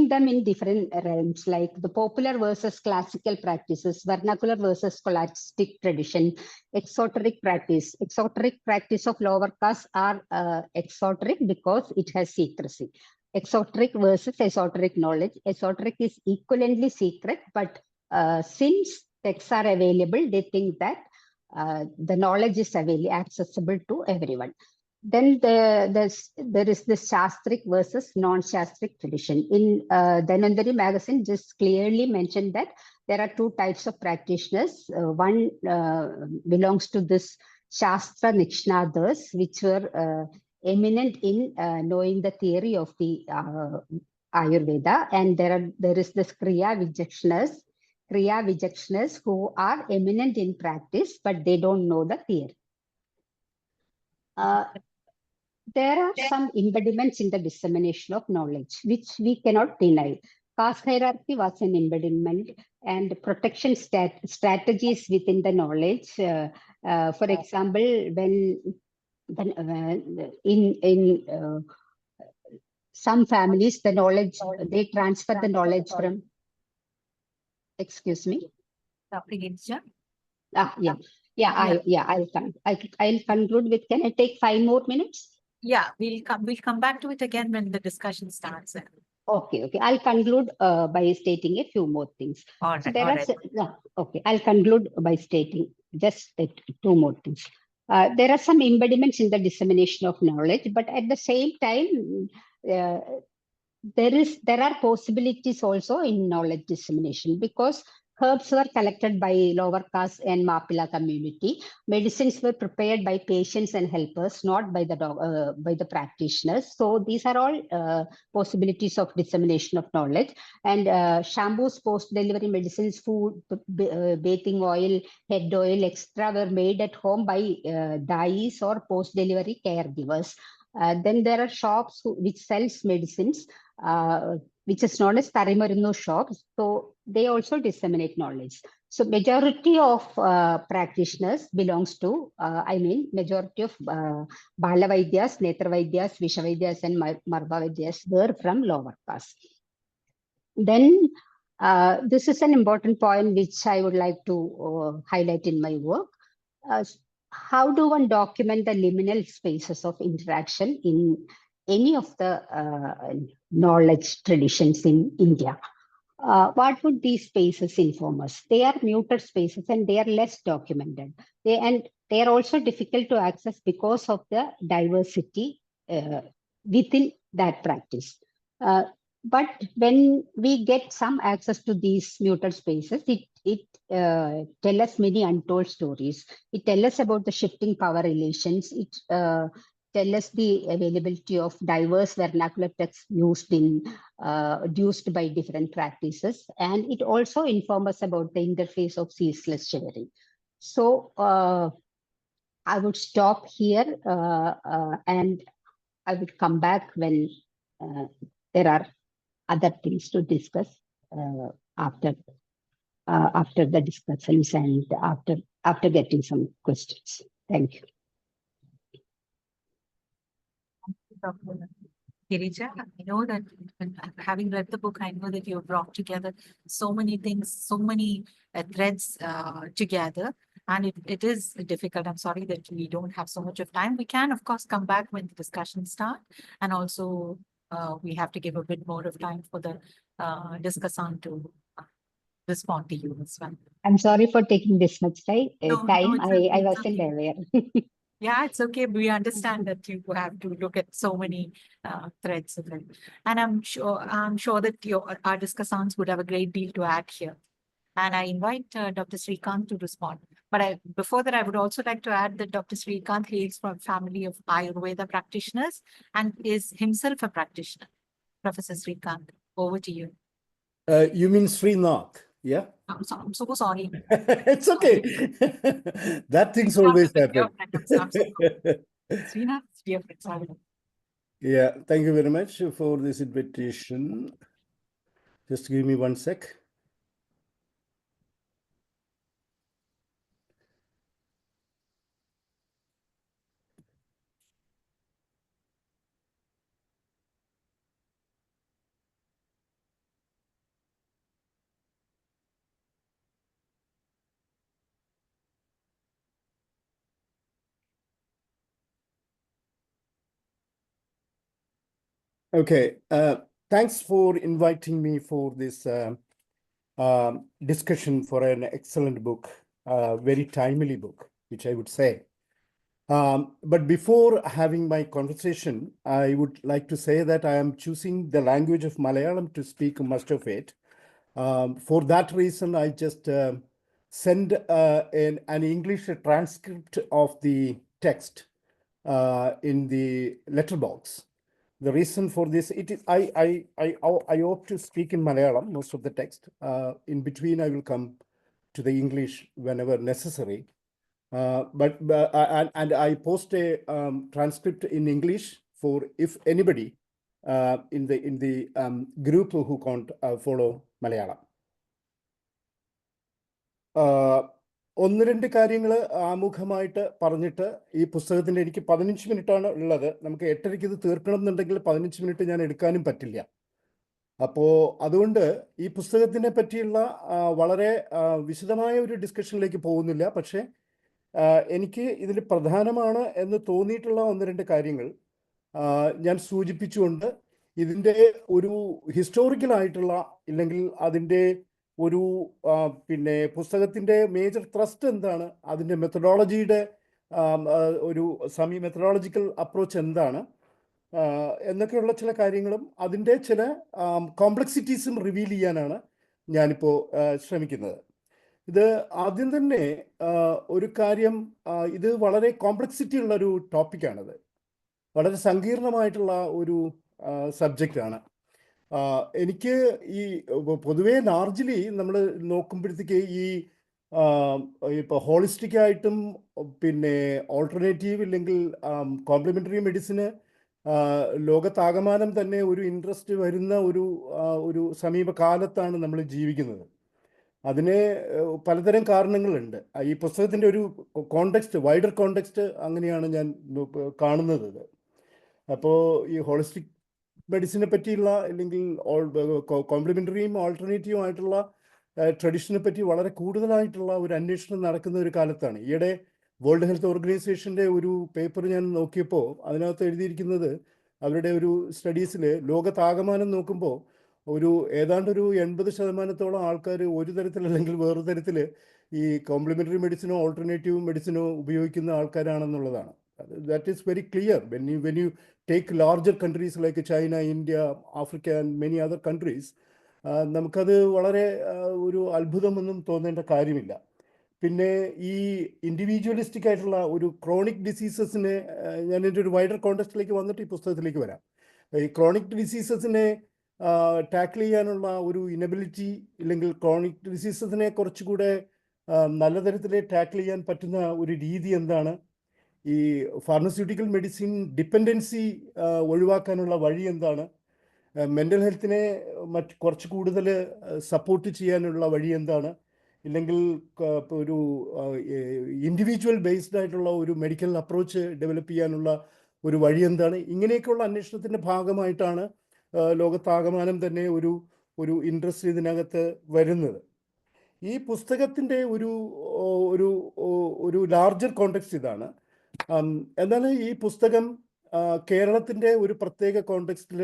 them in different realms, like the popular versus classical practices, vernacular versus scholastic tradition, exoteric practice. Exoteric practice of lower caste are exoteric because it has secrecy. Exoteric versus esoteric knowledge. Esoteric is equivalently secret, but since texts are available, they think that the knowledge is accessible to everyone. Then there is the Shastric versus non-Shastric tradition. In Dhanvantari magazine, just clearly mentioned that there are two types of practitioners. One belongs to this Shastra Nikshnadas, which were eminent in knowing the theory of the Ayurveda, and there is this Kriya Vijakshanas who are eminent in practice, but they don't know the theory. There are some impediments in the dissemination of knowledge, which we cannot deny. Caste hierarchy was an impediment, and protection strategies within the knowledge. For example, when in some families, the knowledge, they transfer the knowledge from, excuse me. Dr. Girija? I'll conclude with, can I take 5 more minutes? Yeah, we'll come back to it again when the discussion starts. Okay. I'll conclude by stating a few more things. All right, So there all are right. okay. I'll conclude by stating just 2 more things. There are some impediments in the dissemination of knowledge, but at the same time, there are possibilities also in knowledge dissemination, because herbs were collected by lower caste and Mapila community. Medicines were prepared by patients and helpers, not by the practitioners. So these are all possibilities of dissemination of knowledge. And shampoos, post-delivery medicines, food, bathing oil, head oil, extra were made at home by dais or post-delivery caregivers. Then there are shops which sells medicines, which is known as Tarimarinu shops. So they also disseminate knowledge. So majority of practitioners belongs to, majority of Balavaidyas, Netravaidyas, Vishavaidyas and Marvavaidyas were from lower caste. Then this is an important point which I would like to highlight in my work. How do one document the liminal spaces of interaction in any of the knowledge traditions in India? What would these spaces inform us? They are muted spaces and they are less documented. They are also difficult to access because of the diversity within that practice. But when we get some access to these muted spaces, it tells us many untold stories. It tells us about the shifting power relations. It tells us the availability of diverse vernacular texts used by different practices, and it also informs us about the interface of ceaseless sharing. So I would stop here, and I would come back when there are other things to discuss after the discussions and after getting some questions. Thank you. Dr. Girija, I know that having read the book, I know that you have brought together so many things, so many threads together, and it is difficult. I'm sorry that we don't have so much of time. We can, of course, come back when the discussion starts, and also we have to give a bit more of time for the discussant to respond to you as well. I'm sorry for taking this much time. No, I it's wasn't okay. aware. Yeah, it's okay. We understand that you have to look at so many threads of it. And I'm sure that our discussants would have a great deal to add here. And I invite Dr. Srikanth to respond. But before that, I would also like to add that Dr. Srikanth hails from a family of Ayurveda practitioners and is himself a practitioner. Professor Srikanth, over to you. You mean Srinath? Yeah. I'm so sorry. It's okay. That thing's always happen. Srinath, dear friend. Yeah, thank you very much for this invitation. Just give me 1 sec. Okay, thanks for inviting me for this discussion for an excellent book, very timely book, which I would say. But before having my conversation, I would like to say that I am choosing the language of Malayalam to speak much of it. For that reason, I just send an English transcript of the text in the letterbox. The reason for this, it is I hope to speak in Malayalam most of the text. In between, I will come to the English whenever necessary. And I post a transcript in English for if anybody in the group who can't follow Malayalam. ഒന്ന് രണ്ട് കാര്യങ്ങൾ ആമുഖമായിട്ട് പറഞ്ഞിട്ട് ഈ പുസ്തകത്തിൻ്റെ എനിക്ക് 15 മിനിറ്റാണ് ഉള്ളത്. നമുക്ക് 8:30 ഇത് തീർക്കണം എന്നുണ്ടെങ്കിൽ 15 മിനിറ്റ് ഞാൻ എടുക്കാനും പറ്റില്ല. അപ്പോൾ അതുകൊണ്ട് ഈ പുസ്തകത്തിനെ പറ്റിയുള്ള വളരെ വിശദമായ ഒരു ഡിസ്കഷനിലേക്ക് പോകുന്നില്ല. പക്ഷേ എനിക്ക് ഇതിൽ പ്രധാനമാണ് എന്ന് തോന്നിയിട്ടുള്ള ഒന്ന് രണ്ട് കാര്യങ്ങൾ ഞാൻ സൂചിപ്പിച്ചുകൊണ്ട് ഇതിൻ്റെ ഒരു ഹിസ്റ്റോറിക്കലായിട്ടുള്ള ഇല്ലെങ്കിൽ അതിൻ്റെ ഒരു പിന്നെ പുസ്തകത്തിൻ്റെ മേജർ ത്രസ്റ്റ് എന്താണ്, അതിൻ്റെ മെത്തഡോളജിയുടെ ഒരു മെത്തഡോളജിക്കൽ അപ്രോച്ച് എന്താണ് എന്നൊക്കെയുള്ള ചില കാര്യങ്ങളും അതിൻ്റെ ചില കോംപ്ലക്സിറ്റീസും റിവീൽ ചെയ്യാനാണ് ഞാനിപ്പോൾ ശ്രമിക്കുന്നത്. ഇത് ആദ്യം തന്നെ ഒരു കാര്യം, ഇത് വളരെ കോംപ്ലക്സിറ്റി ഉള്ളൊരു ടോപ്പിക്കാണത്, വളരെ സങ്കീർണമായിട്ടുള്ള ഒരു സബ്ജക്റ്റാണ്. എനിക്ക് ഈ പൊതുവേ ലാർജ്ലി നമ്മൾ നോക്കുമ്പോഴത്തേക്ക് ഈ ഇപ്പോൾ ഹോളിസ്റ്റിക് ആയിട്ടും പിന്നെ ഓൾട്ടർനേറ്റീവ് ഇല്ലെങ്കിൽ കോംപ്ലിമെൻ്ററി മെഡിസിന് ലോകത്താകമാനം തന്നെ ഒരു ഇൻട്രസ്റ്റ് വരുന്ന ഒരു സമീപകാലത്താണ് നമ്മൾ ജീവിക്കുന്നത്. അതിന് പലതരം കാരണങ്ങളുണ്ട്. ഈ പുസ്തകത്തിൻ്റെ ഒരു കോണ്ടെക്സ്റ്റ്, വൈഡർ കോണ്ടെക്സ്റ്റ് അങ്ങനെയാണ് ഞാൻ കാണുന്നത്. അപ്പോൾ ഈ ഹോളിസ്റ്റിക് മെഡിസിനെ പറ്റിയുള്ള അല്ലെങ്കിൽ കോംപ്ലിമെൻ്ററിയും ഓൾട്ടർനേറ്റീവും ആയിട്ടുള്ള ട്രഡീഷനെ പറ്റി വളരെ കൂടുതലായിട്ടുള്ള ഒരു അന്വേഷണം നടക്കുന്ന ഒരു കാലത്താണ്. ഈയിടെ വേൾഡ് ഹെൽത്ത് ഓർഗനൈസേഷൻ്റെ ഒരു പേപ്പർ ഞാൻ നോക്കിയപ്പോൾ അതിനകത്ത് എഴുതിയിരിക്കുന്നത് അവരുടെ ഒരു സ്റ്റഡീസിൽ ലോകത്താകമാനം നോക്കുമ്പോൾ ഏതാണ്ട് ഒരു 80% ആൾക്കാർ ഒരു തരത്തിൽ അല്ലെങ്കിൽ വേറൊരു തരത്തിൽ ഈ കോംപ്ലിമെൻ്ററി മെഡിസിനോ ഓൾട്ടർനേറ്റീവ് മെഡിസിനോ ഉപയോഗിക്കുന്ന ആൾക്കാരാണെന്നുള്ളതാണ്. That is very clear when you take larger countries like China, India, Africa and many other countries. നമുക്കത് വളരെ ഒരു അത്ഭുതമൊന്നും തോന്നേണ്ട കാര്യമില്ല. പിന്നെ ഈ ഇൻഡിവിജ്വലിസ്റ്റിക് ആയിട്ടുള്ള ഒരു ക്രോണിക് ഡിസീസസിനെ ഞാൻ എൻ്റെ ഒരു വൈഡർ കോണ്ടെക്സ്റ്റിലേക്ക് വന്നിട്ട് ഈ പുസ്തകത്തിലേക്ക് വരാം. ഈ ക്രോണിക് ഡിസീസസിനെ ടാക്കിൾ ചെയ്യാനുള്ള ഒരു ഇനബിലിറ്റി ഇല്ലെങ്കിൽ ക്രോണിക് ഡിസീസസിനെ കുറച്ചുകൂടെ നല്ല തരത്തിൽ ടാക്കിൾ ചെയ്യാൻ പറ്റുന്ന ഒരു രീതി എന്താണ്, ഈ ഫാർമസ്യൂട്ടിക്കൽ മെഡിസിൻ ഡിപ്പെൻഡൻസി ഒഴിവാക്കാനുള്ള വഴി എന്താണ്, മെൻ്റൽ ഹെൽത്തിനെ കുറച്ച് കൂടുതൽ സപ്പോർട്ട് ചെയ്യാനുള്ള വഴി എന്താണ്, ഇല്ലെങ്കിൽ ഒരു ഇൻഡിവിജ്വൽ ബേസ്ഡ് ആയിട്ടുള്ള ഒരു മെഡിക്കൽ അപ്രോച്ച് ഡെവലപ്പ് ചെയ്യാനുള്ള ഒരു വഴി എന്താണ്, ഇങ്ങനെയൊക്കെയുള്ള അന്വേഷണത്തിൻ്റെ ഭാഗമായിട്ടാണ് ലോകത്താകമാനം തന്നെ ഒരു ഇൻട്രസ്റ്റ് ഇതിനകത്ത് വരുന്നത്. ഈ പുസ്തകത്തിൻ്റെ ഒരു ലാർജർ കോണ്ടെക്സ്റ്റ് ഇതാണ്. എന്നാൽ ഈ പുസ്തകം കേരളത്തിൻ്റെ ഒരു പ്രത്യേക കോണ്ടെക്സ്റ്റിൽ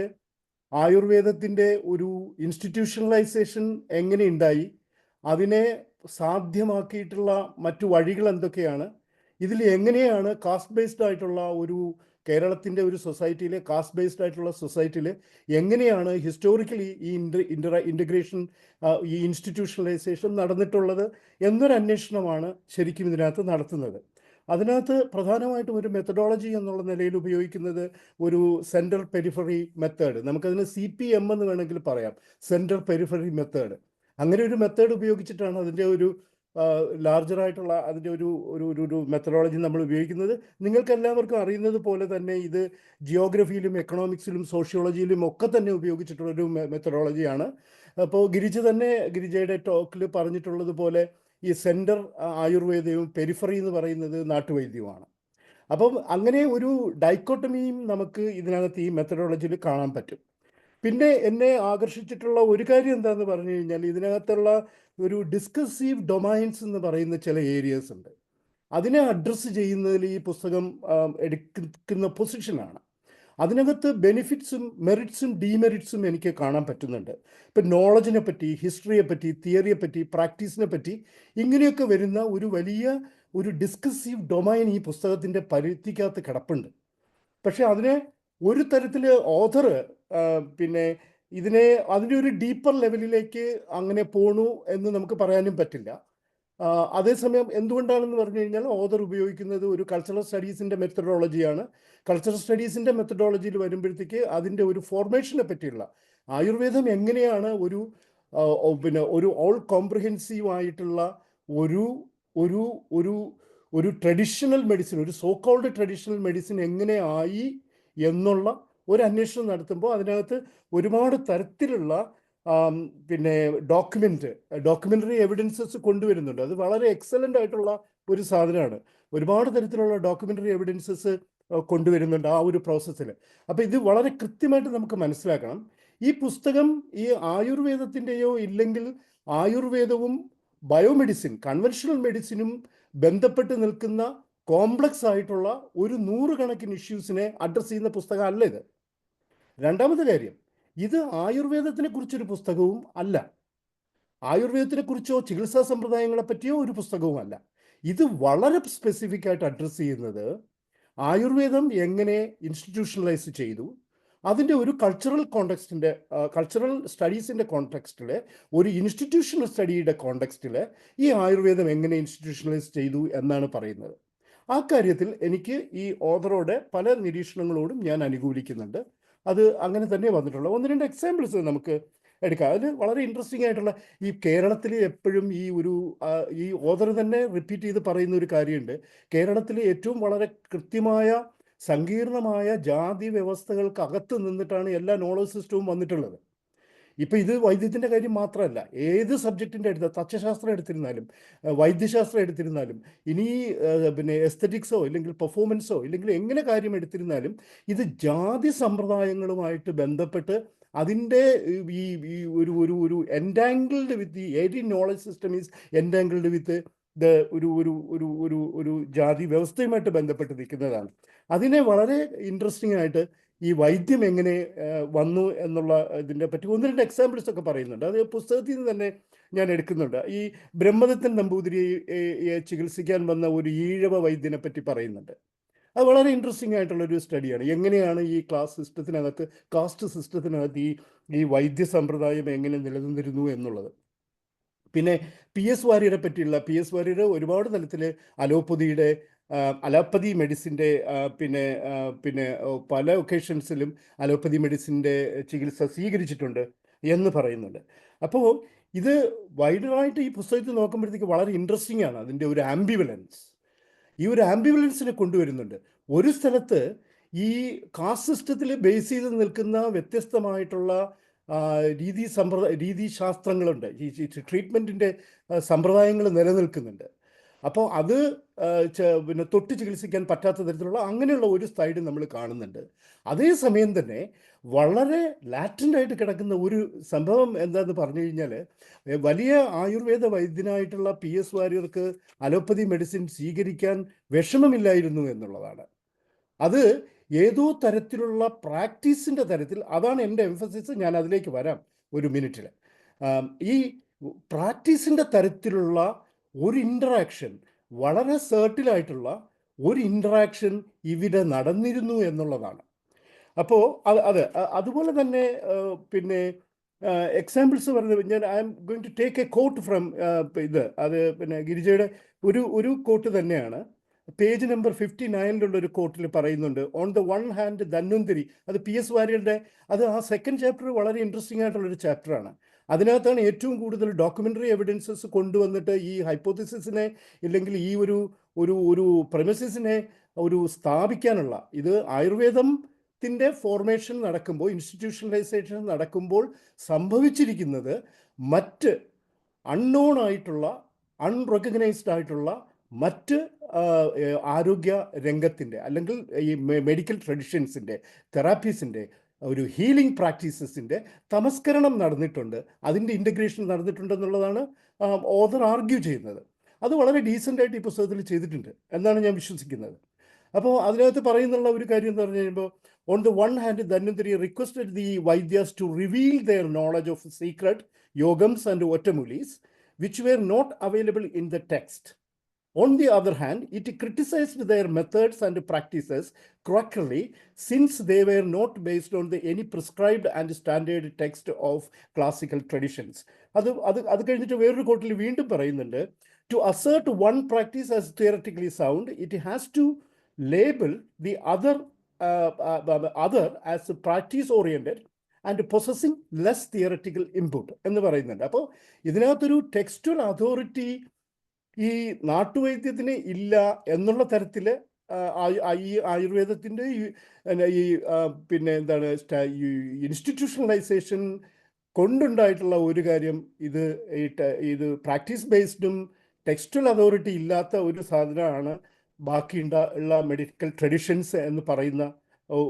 ആയുർവേദത്തിൻ്റെ ഒരു ഇൻസ്റ്റിറ്റ്യൂഷണലൈസേഷൻ എങ്ങനെ ഉണ്ടായി, അതിനെ സാധ്യമാക്കിയിട്ടുള്ള മറ്റു വഴികൾ എന്തൊക്കെയാണ്, ഇതിൽ എങ്ങനെയാണ് കാസ്റ്റ് ബേസ്ഡ് ആയിട്ടുള്ള കേരളത്തിൻ്റെ ഒരു സൊസൈറ്റിയിലെ കാസ്റ്റ് ബേസ്ഡ് ആയിട്ടുള്ള സൊസൈറ്റിയിൽ എങ്ങനെയാണ് ഹിസ്റ്റോറിക്കലി ഈ ഇൻ്റഗ്രേഷൻ ഈ ഇൻസ്റ്റിറ്റ്യൂഷണലൈസേഷൻ നടന്നിട്ടുള്ളത് എന്നൊരു അന്വേഷണമാണ് ശരിക്കും ഇതിനകത്ത് നടത്തുന്നത്. അതിനകത്ത് പ്രധാനമായിട്ടും ഒരു മെത്തഡോളജി എന്നുള്ള നിലയിൽ ഉപയോഗിക്കുന്നത് ഒരു സെൻട്രൽ പെരിഫറി മെത്തേഡ്, നമുക്കതിന് CPM എന്ന് വേണമെങ്കിൽ പറയാം, സെൻട്രൽ പെരിഫറി മെത്തേഡ്. അങ്ങനെ ഒരു മെത്തേഡ് ഉപയോഗിച്ചിട്ടാണ് അതിൻ്റെ ഒരു ലാർജറായിട്ടുള്ള അതിൻ്റെ ഒരു മെത്തഡോളജി നമ്മൾ ഉപയോഗിക്കുന്നത്. നിങ്ങൾക്ക് എല്ലാവർക്കും അറിയുന്നത് പോലെ തന്നെ ഇത് ജിയോഗ്രഫിയിലും എക്കണോമിക്സിലും സോഷ്യോളജിയിലും ഒക്കെ തന്നെ ഉപയോഗിച്ചിട്ടുള്ളൊരു മെത്തഡോളജിയാണ്. അപ്പോൾ ഗിരിജയുടെ ടോക്കിൽ പറഞ്ഞിട്ടുള്ളത് പോലെ ഈ സെൻറ്റർ ആയുർവേദവും പെരിഫറി എന്ന് പറയുന്നത് നാട്ടുവൈദ്യവുമാണ്. അപ്പം അങ്ങനെ ഒരു ഡൈക്കോട്ടമിയും നമുക്ക് ഇതിനകത്ത് ഈ മെത്തഡോളജിയിൽ കാണാൻ പറ്റും. പിന്നെ എന്നെ ആകർഷിച്ചിട്ടുള്ള ഒരു കാര്യം എന്താണെന്ന് പറഞ്ഞു കഴിഞ്ഞാൽ ഇതിനകത്തുള്ള ഒരു ഡിസ്കസീവ് ഡൊമൈൻസ് എന്ന് പറയുന്ന ചില ഏരിയസ് ഉണ്ട്. അതിനെ അഡ്രസ്സ് ചെയ്യുന്നതിൽ ഈ പുസ്തകം എടുക്കുന്ന പൊസിഷനാണ്. അതിനകത്ത് ബെനിഫിറ്റ്സും മെറിറ്റ്സും ഡീമെറിറ്റ്സും എനിക്ക് കാണാൻ പറ്റുന്നുണ്ട്. ഇപ്പം നോളജിനെ പറ്റി, ഹിസ്റ്ററിയെ പറ്റി, തിയറിയെ പറ്റി, പ്രാക്ടീസിനെ പറ്റി ഇങ്ങനെയൊക്കെ വരുന്ന ഒരു വലിയ ഒരു ഡിസ്കസീവ് ഡൊമൈൻ ഈ പുസ്തകത്തിൻ്റെ പരിധിക്കകത്ത് കിടപ്പുണ്ട്. പക്ഷെ അതിനെ ഒരു തരത്തിൽ ഓഥർ പിന്നെ ഇതിനെ അതിൻ്റെ ഒരു ഡീപ്പർ ലെവലിലേക്ക് അങ്ങനെ പോണു എന്ന് നമുക്ക് പറയാനും പറ്റില്ല. അതേസമയം എന്തുകൊണ്ടാണെന്ന് പറഞ്ഞു കഴിഞ്ഞാൽ ഓഥർ ഉപയോഗിക്കുന്നത് ഒരു കൾച്ചറൽ സ്റ്റഡീസിൻ്റെ മെത്തഡോളജിയാണ്. കൾച്ചറൽ സ്റ്റഡീസിൻ്റെ മെത്തഡോളജിയിൽ വരുമ്പോഴത്തേക്ക് അതിൻ്റെ ഒരു ഫോർമേഷനെ പറ്റിയുള്ള ആയുർവേദം എങ്ങനെയാണ് ഒരു പിന്നെ ഒരു ഓൾ കോംപ്രിഹെൻസീവ് ആയിട്ടുള്ള ഒരു ഒരു ഒരു ഒരു ട്രഡീഷണൽ മെഡിസിൻ, ഒരു സോ കോൾഡ് ട്രഡീഷണൽ മെഡിസിൻ എങ്ങനെ ആയി എന്നുള്ള ഒരു അന്വേഷണം നടത്തുമ്പോൾ അതിനകത്ത് ഒരുപാട് തരത്തിലുള്ള പിന്നെ ഡോക്യുമെൻ്ററി എവിഡൻസസ് കൊണ്ടുവരുന്നുണ്ട്. അത് വളരെ എക്സലൻ്റ് ആയിട്ടുള്ള ഒരു സാധനമാണ്. ഒരുപാട് തരത്തിലുള്ള ഡോക്യുമെൻ്ററി എവിഡൻസസ് കൊണ്ടുവരുന്നുണ്ട് ആ ഒരു പ്രോസസ്സിൽ. അപ്പോൾ ഇത് വളരെ കൃത്യമായിട്ട് നമുക്ക് മനസ്സിലാക്കണം. ഈ പുസ്തകം ഈ ആയുർവേദത്തിൻ്റെയോ ഇല്ലെങ്കിൽ ആയുർവേദവും ബയോമെഡിസിൻ, കൺവെൻഷണൽ മെഡിസിനും ബന്ധപ്പെട്ട് നിൽക്കുന്ന കോംപ്ലക്സ് ആയിട്ടുള്ള ഒരു 100 കണക്കിന് ഇഷ്യൂസിനെ അഡ്രസ്സ് ചെയ്യുന്ന പുസ്തകമല്ല ഇത്. രണ്ടാമത്തെ കാര്യം, ഇത് ആയുർവേദത്തിനെ കുറിച്ചൊരു പുസ്തകവും അല്ല. ആയുർവേദത്തിനെ കുറിച്ചോ ചികിത്സാ സമ്പ്രദായങ്ങളെ പറ്റിയോ ഒരു പുസ്തകവുമല്ല. ഇത് വളരെ സ്പെസിഫിക് ആയിട്ട് അഡ്രസ്സ് ചെയ്യുന്നത് ആയുർവേദം എങ്ങനെ ഇൻസ്റ്റിറ്റ്യൂഷണലൈസ് ചെയ്തു, അതിൻ്റെ ഒരു കൾച്ചറൽ സ്റ്റഡീസിൻ്റെ കോണ്ടെക്സ്റ്റിൽ, ഒരു ഇൻസ്റ്റിറ്റ്യൂഷണൽ സ്റ്റഡിയുടെ കോണ്ടെക്സ്റ്റിൽ ഈ ആയുർവേദം എങ്ങനെ ഇൻസ്റ്റിറ്റ്യൂഷണലൈസ് ചെയ്തു എന്നാണ് പറയുന്നത്. ആ കാര്യത്തിൽ എനിക്ക് ഈ ഓഥറോടെ പല നിരീക്ഷണങ്ങളോടും ഞാൻ അനുകൂലിക്കുന്നുണ്ട്. അത് അങ്ങനെ തന്നെ വന്നിട്ടുള്ള 1-2 എക്സാമ്പിൾസ് നമുക്ക് എടുക്കാം. അതിൽ വളരെ ഇൻട്രസ്റ്റിംഗ് ആയിട്ടുള്ള, ഈ കേരളത്തിൽ എപ്പോഴും ഈ ഓഥർ തന്നെ റിപ്പീറ്റ് ചെയ്ത് പറയുന്ന ഒരു കാര്യമുണ്ട്. കേരളത്തിൽ ഏറ്റവും വളരെ കൃത്യമായ സങ്കീർണമായ ജാതി വ്യവസ്ഥകൾക്കകത്ത് നിന്നിട്ടാണ് എല്ലാ നോളജ് സിസ്റ്റവും വന്നിട്ടുള്ളത്. ഇപ്പം ഇത് വൈദ്യത്തിൻ്റെ കാര്യം മാത്രമല്ല, ഏത് സബ്ജക്റ്റിൻ്റെ തച്ചശാസ്ത്രം എടുത്തിരുന്നാലും വൈദ്യശാസ്ത്രം എടുത്തിരുന്നാലും ഇനി പിന്നെ എസ്തറ്റിക്സോ ഇല്ലെങ്കിൽ പെർഫോമൻസോ ഇല്ലെങ്കിൽ എങ്ങനെ കാര്യം എടുത്തിരുന്നാലും ഇത് ജാതി സമ്പ്രദായങ്ങളുമായിട്ട് ബന്ധപ്പെട്ട് അതിൻ്റെ ഈ ഒരു entangled with every knowledge system is entangled വിത്ത് ഒരു ജാതി വ്യവസ്ഥയുമായിട്ട് ബന്ധപ്പെട്ട് നിൽക്കുന്നതാണ്. അതിനെ വളരെ ഇൻട്രസ്റ്റിംഗ് ആയിട്ട് ഈ വൈദ്യം എങ്ങനെ വന്നു എന്നുള്ള ഇതിനെ പറ്റി 1-2 എക്സാമ്പിൾസ് ഒക്കെ പറയുന്നുണ്ട്. അത് പുസ്തകത്തിൽ നിന്ന് തന്നെ ഞാൻ എടുക്കുന്നുണ്ട്. ഈ ബ്രഹ്മദത്തൻ നമ്പൂതിരിയെ ചികിത്സിക്കാൻ വന്ന ഒരു ഈഴവ വൈദ്യനെ പറ്റി പറയുന്നുണ്ട്. അത് വളരെ ഇൻട്രസ്റ്റിംഗ് ആയിട്ടുള്ളൊരു സ്റ്റഡിയാണ്. എങ്ങനെയാണ് ഈ കാസ്റ്റ് സിസ്റ്റത്തിനകത്ത് ഈ വൈദ്യ സമ്പ്രദായം എങ്ങനെ നിലനിന്നിരുന്നു എന്നുള്ളത്. പിന്നെ PS വാര്യരെ പറ്റിയുള്ള, PS വാര്യർ ഒരുപാട് തലത്തിൽ അലോപ്പതി മെഡിസിൻ്റെ പിന്നെ പല ഒക്കേഷൻസിലും അലോപ്പതി മെഡിസിൻ്റെ ചികിത്സ സ്വീകരിച്ചിട്ടുണ്ട് എന്ന് പറയുന്നുണ്ട്. അപ്പോൾ ഇത് വൈഡറായിട്ട് ഈ പുസ്തകത്തിൽ നോക്കുമ്പോഴത്തേക്ക് വളരെ ഇൻട്രസ്റ്റിംഗ് ആണ്. അതിൻ്റെ ഒരു ആംബിവലൻസ്, ഈ ഒരു ആംബിവലൻസിനെ കൊണ്ടുവരുന്നുണ്ട്. ഒരു സ്ഥലത്ത് ഈ കാസ്റ്റ് സിസ്റ്റത്തിൽ ബേസ് ചെയ്ത് നിൽക്കുന്ന വ്യത്യസ്തമായിട്ടുള്ള രീതിശാസ്ത്രങ്ങളുണ്ട്, ഈ ട്രീറ്റ്മെൻറ്റിൻ്റെ സമ്പ്രദായങ്ങൾ നിലനിൽക്കുന്നുണ്ട്. അപ്പോൾ അത് പിന്നെ തൊട്ട് ചികിത്സിക്കാൻ പറ്റാത്ത തരത്തിലുള്ള അങ്ങനെയുള്ള ഒരു സൈഡ് നമ്മൾ കാണുന്നുണ്ട്. അതേസമയം തന്നെ വളരെ ലാറ്റൻ്റായിട്ട് കിടക്കുന്ന ഒരു സംഭവം എന്താണെന്ന് പറഞ്ഞു കഴിഞ്ഞാൽ, വലിയ ആയുർവേദ വൈദ്യനായിട്ടുള്ള PS വാര്യർക്ക് അലോപ്പതി മെഡിസിൻ സ്വീകരിക്കാൻ വിഷമമില്ലായിരുന്നു എന്നുള്ളതാണ്. അത് ഏതോ തരത്തിലുള്ള പ്രാക്ടീസിൻ്റെ തരത്തിൽ, അതാണ് എൻ്റെ എംഫസിസ്. ഞാൻ അതിലേക്ക് വരാം ഒരു മിനിറ്റിൽ. ഈ പ്രാക്ടീസിൻ്റെ തരത്തിലുള്ള ഒരു ഇൻറ്ററാക്ഷൻ, വളരെ സർട്ടിലായിട്ടുള്ള ഒരു ഇൻറ്ററാക്ഷൻ ഇവിടെ നടന്നിരുന്നു എന്നുള്ളതാണ്. അപ്പോൾ അതുപോലെ തന്നെ പിന്നെ എക്സാമ്പിൾസ് പറഞ്ഞത് I'm going to take a quote from പിന്നെ ഗിരിജയുടെ ഒരു കോട്ട് തന്നെയാണ്. പേജ് നമ്പർ 59 ഒരു കോട്ടിൽ പറയുന്നുണ്ട്. On the one hand Dhanvantari, അത് PS വാര്യരുടെ, അത് ആ സെക്കൻഡ് ചാപ്റ്റർ വളരെ ഇൻട്രസ്റ്റിംഗ് ആയിട്ടുള്ളൊരു ചാപ്റ്ററാണ്. അതിനകത്താണ് ഏറ്റവും കൂടുതൽ ഡോക്യുമെൻ്ററി എവിഡൻസസ് കൊണ്ടുവന്നിട്ട് ഈ ഹൈപ്പോത്തിസിസിനെ ഇല്ലെങ്കിൽ ഈ ഒരു പ്രമിസിസിനെ സ്ഥാപിക്കാനുള്ള, ഇത് ആയുർവേദത്തിൻ്റെ ഫോർമേഷൻ നടക്കുമ്പോൾ, ഇൻസ്റ്റിറ്റ്യൂഷണലൈസേഷൻ നടക്കുമ്പോൾ സംഭവിച്ചിരിക്കുന്നത് മറ്റ് അൺനോൺ ആയിട്ടുള്ള, അൺറെക്കഗ്നൈസ്ഡ് ആയിട്ടുള്ള മറ്റ് ആരോഗ്യ രംഗത്തിൻ്റെ അല്ലെങ്കിൽ ഈ മെഡിക്കൽ ട്രഡീഷൻസിൻ്റെ, തെറാപ്പീസിൻ്റെ, ഒരു ഹീലിംഗ് പ്രാക്ടീസസിൻ്റെ തമസ്കരണം നടന്നിട്ടുണ്ട്, അതിൻ്റെ ഇൻ്റഗ്രേഷൻ നടന്നിട്ടുണ്ടെന്നുള്ളതാണ് ഓഥർ ആർഗ്യൂ ചെയ്യുന്നത്. അത് വളരെ ഡീസൻ്റായിട്ട് ഈ പുസ്തകത്തിൽ ചെയ്തിട്ടുണ്ട് എന്നാണ് ഞാൻ വിശ്വസിക്കുന്നത്. അപ്പോൾ അതിനകത്ത് പറയുന്നുള്ള ഒരു കാര്യം എന്ന് പറഞ്ഞു കഴിയുമ്പോൾ, On the one hand, Dhanvantari requested the Vaidyas to reveal their knowledge of secret yogams and Ottamulis, which were not available in the text. On the other hand, it criticized their methods and practices correctly, since they were not based on any prescribed and standard text of classical traditions. To assert one practice as theoretically sound, it has to label the other as practice oriented and possessing less theoretical input. So, ഇതിനകത്തൊരു textual authority ഈ നാട്ടുവൈദ്യത്തിന് ഇല്ല എന്നുള്ള തരത്തിൽ ഈ ആയുർവേദത്തിൻ്റെ ഈ പിന്നെ എന്താണ് institutionalisation കൊണ്ടുണ്ടായിട്ടുള്ള ഒരു കാര്യം, ഇത് പ്രാക്ടീസ് ബേസ്ഡും ടെക്സ്റ്റൽ അതോറിറ്റി ഇല്ലാത്ത ഒരു സാധനമാണ് ബാക്കിയുള്ള മെഡിക്കൽ ട്രഡീഷൻസ് എന്ന് പറയുന്ന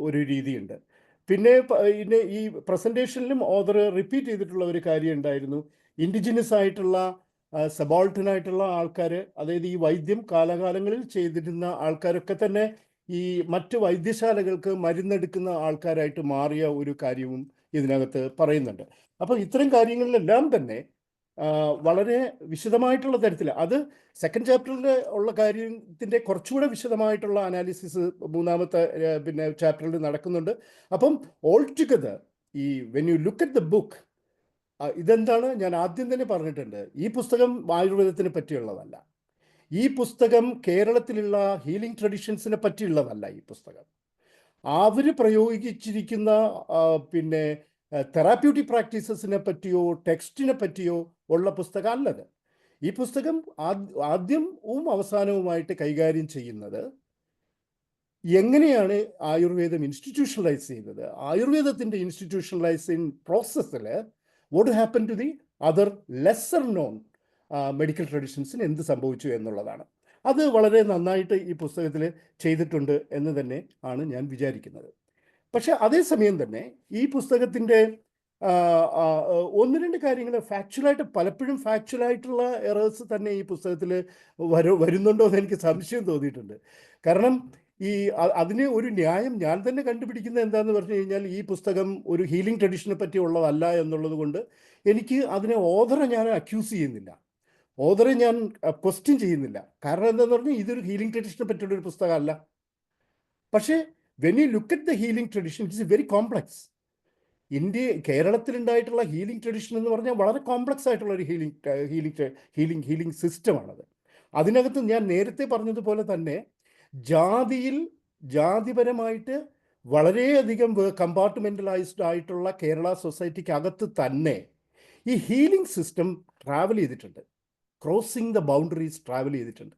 ഒരു രീതിയുണ്ട്. പിന്നെ ഈ പ്രസൻറ്റേഷനിലും ഓതർ റിപ്പീറ്റ് ചെയ്തിട്ടുള്ള ഒരു കാര്യം ഉണ്ടായിരുന്നു, ഇൻഡിജിനസ് ആയിട്ടുള്ള സബോൾട്ടൻ ആയിട്ടുള്ള ആൾക്കാർ, അതായത് ഈ വൈദ്യം കാലാകാലങ്ങളിൽ ചെയ്തിരുന്ന ആൾക്കാരൊക്കെ തന്നെ ഈ മറ്റ് വൈദ്യശാലകൾക്ക് മരുന്നെടുക്കുന്ന ആൾക്കാരായിട്ട് മാറിയ ഒരു കാര്യവും ഇതിനകത്ത് പറയുന്നുണ്ട്. അപ്പോൾ ഇത്തരം കാര്യങ്ങളിലെല്ലാം തന്നെ വളരെ വിശദമായിട്ടുള്ള തരത്തിൽ, അത് സെക്കൻഡ് ചാപ്റ്ററിൽ ഉള്ള കാര്യത്തിൻ്റെ കുറച്ചുകൂടെ വിശദമായിട്ടുള്ള അനാലിസിസ് മൂന്നാമത്തെ പിന്നെ ചാപ്റ്ററിൽ നടക്കുന്നുണ്ട്. അപ്പം ഓൾ ടുഗദർ ഈ when you look at the book, ഇതെന്താണ് ഞാൻ ആദ്യം തന്നെ പറഞ്ഞിട്ടുണ്ട്, ഈ പുസ്തകം ആയുർവേദത്തിനെ പറ്റിയുള്ളതല്ല, ഈ പുസ്തകം കേരളത്തിലുള്ള ഹീലിംഗ് ട്രഡീഷൻസിനെ പറ്റിയുള്ളതല്ല. ഈ പുസ്തകം അവർ പ്രയോഗിച്ചിരിക്കുന്ന പിന്നെ തെറാപ്യൂട്ടിക് പ്രാക്ടീസസിനെ പറ്റിയോ ടെക്സ്റ്റിനെ പറ്റിയോ ഉള്ള പുസ്തകമല്ലത്. ഈ പുസ്തകം ആദ്യവും അവസാനവുമായിട്ട് കൈകാര്യം ചെയ്യുന്നത് എങ്ങനെയാണ് ആയുർവേദം ഇൻസ്റ്റിറ്റ്യൂഷണലൈസ് ചെയ്തത്, ആയുർവേദത്തിൻ്റെ ഇൻസ്റ്റിറ്റ്യൂഷണലൈസിങ് പ്രോസസ്സിൽ what happened to the other lesser known medical ട്രഡീഷൻസിന് എന്ത് സംഭവിച്ചു എന്നുള്ളതാണ്. അത് വളരെ നന്നായിട്ട് ഈ പുസ്തകത്തിൽ ചെയ്തിട്ടുണ്ട് എന്ന് തന്നെ ആണ് ഞാൻ വിചാരിക്കുന്നത്. പക്ഷെ അതേസമയം തന്നെ ഈ പുസ്തകത്തിൻ്റെ ഒന്ന് രണ്ട് കാര്യങ്ങൾ ഫാക്ച്വലായിട്ട്, പലപ്പോഴും ഫാക്ച്വലായിട്ടുള്ള എറേഴ്സ് തന്നെ ഈ പുസ്തകത്തിൽ വരുന്നുണ്ടോ എന്ന് എനിക്ക് സംശയം തോന്നിയിട്ടുണ്ട്. കാരണം അതിന് ഒരു ന്യായം ഞാൻ തന്നെ കണ്ടുപിടിക്കുന്നത് എന്താണെന്ന് പറഞ്ഞു കഴിഞ്ഞാൽ, ഈ പുസ്തകം ഒരു ഹീലിംഗ് ട്രഡീഷനെ പറ്റി ഉള്ളതല്ല എന്നുള്ളത് കൊണ്ട് എനിക്ക് അതിനെ ഓഥറെ ഞാൻ അക്യൂസ് ചെയ്യുന്നില്ല, ഓഥറെ ഞാൻ ക്വസ്റ്റ്യൻ ചെയ്യുന്നില്ല. കാരണം എന്താണെന്ന് പറഞ്ഞാൽ ഇതൊരു ഹീലിംഗ് ട്രഡീഷനെ പറ്റിയുള്ളൊരു പുസ്തകമല്ല. പക്ഷേ when you look at the healing tradition, it's very complex. കേരളത്തിലുണ്ടായിട്ടുള്ള ഹീലിംഗ് ട്രഡീഷൻ എന്ന് പറഞ്ഞാൽ വളരെ കോംപ്ലക്സ് ആയിട്ടുള്ള ഒരു ഹീലിംഗ് സിസ്റ്റമാണത്. അതിനകത്ത് ഞാൻ നേരത്തെ പറഞ്ഞതുപോലെ തന്നെ ജാതിപരമായിട്ട് വളരെയധികം കമ്പാർട്ട്മെൻ്റലൈസ്ഡ് ആയിട്ടുള്ള കേരള സൊസൈറ്റിക്ക് അകത്ത് തന്നെ ഈ ഹീലിംഗ് സിസ്റ്റം ട്രാവൽ ചെയ്തിട്ടുണ്ട്, ക്രോസിങ് ദ ബൗണ്ടറീസ് ട്രാവൽ ചെയ്തിട്ടുണ്ട്.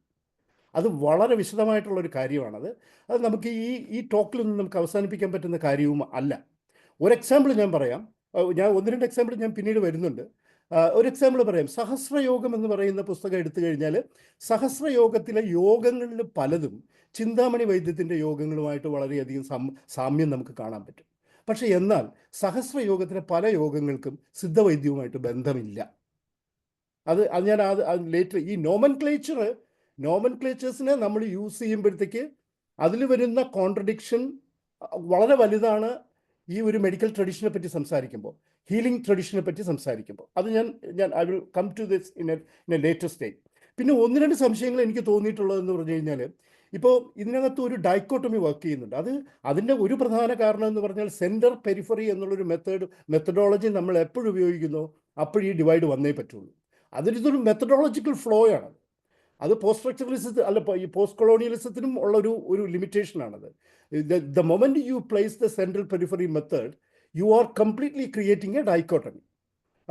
അത് വളരെ വിശദമായിട്ടുള്ളൊരു കാര്യമാണത്. അത് നമുക്ക് ഈ ടോക്കിലൊന്നും നമുക്ക് അവസാനിപ്പിക്കാൻ പറ്റുന്ന കാര്യവും അല്ല. ഒരു എക്സാമ്പിൾ ഞാൻ പറയാം, ഒന്ന് രണ്ട് എക്സാമ്പിൾ ഞാൻ പിന്നീട് വരുന്നുണ്ട്. ഒരു എക്സാമ്പിൾ പറയാം. സഹസ്രയോഗം എന്ന് പറയുന്ന പുസ്തകം എടുത്തു കഴിഞ്ഞാൽ സഹസ്രയോഗത്തിലെ യോഗങ്ങളിൽ പലതും ചിന്താമണി വൈദ്യത്തിൻ്റെ യോഗങ്ങളുമായിട്ട് വളരെയധികം സാമ്യം നമുക്ക് കാണാൻ പറ്റും. പക്ഷെ എന്നാൽ സഹസ്രയോഗത്തിലെ പല യോഗങ്ങൾക്കും സിദ്ധവൈദ്യവുമായിട്ട് ബന്ധമില്ല. അത് ഞാൻ ലേറ്റർ ഈ നോമൻക്ലേച്ചേഴ്സിനെ നമ്മൾ യൂസ് ചെയ്യുമ്പോഴത്തേക്ക് അതിൽ വരുന്ന കോൺട്രഡിക്ഷൻ വളരെ വലുതാണ്. ഈ ഒരു മെഡിക്കൽ ട്രഡീഷനെ പറ്റി സംസാരിക്കുമ്പോൾ, ഹീലിംഗ് ട്രഡീഷനെ പറ്റി സംസാരിക്കുമ്പോൾ, അത് ഞാൻ I will come to this in a later stage. പിന്നെ ഒന്ന് രണ്ട് സംശയങ്ങൾ എനിക്ക് തോന്നിയിട്ടുള്ളതെന്ന് പറഞ്ഞു കഴിഞ്ഞാൽ, ഇപ്പോൾ ഇതിനകത്ത് ഒരു ഡൈക്കോട്ടമി വർക്ക് ചെയ്യുന്നുണ്ട്. അതിൻ്റെ ഒരു പ്രധാന കാരണം എന്ന് പറഞ്ഞാൽ സെൻറ്റർ പെരിഫറി എന്നുള്ളൊരു മെത്തഡോളജി നമ്മൾ എപ്പോഴും ഉപയോഗിക്കുന്നോ അപ്പോഴീ ഡിവൈഡ് വന്നേ പറ്റുള്ളൂ. ഇതൊരു മെത്തഡോളജിക്കൽ ഫ്ലോ ആണ്. അത് പോസ്റ്റ് സ്ട്രക്ചറലിസത്തിൽ അല്ല, ഈ പോസ്റ്റ് കൊളോണിയലിസത്തിനും ഉള്ള ഒരു ലിമിറ്റേഷനാണത്. The moment you place the central periphery method, you are completely creating a dichotomy.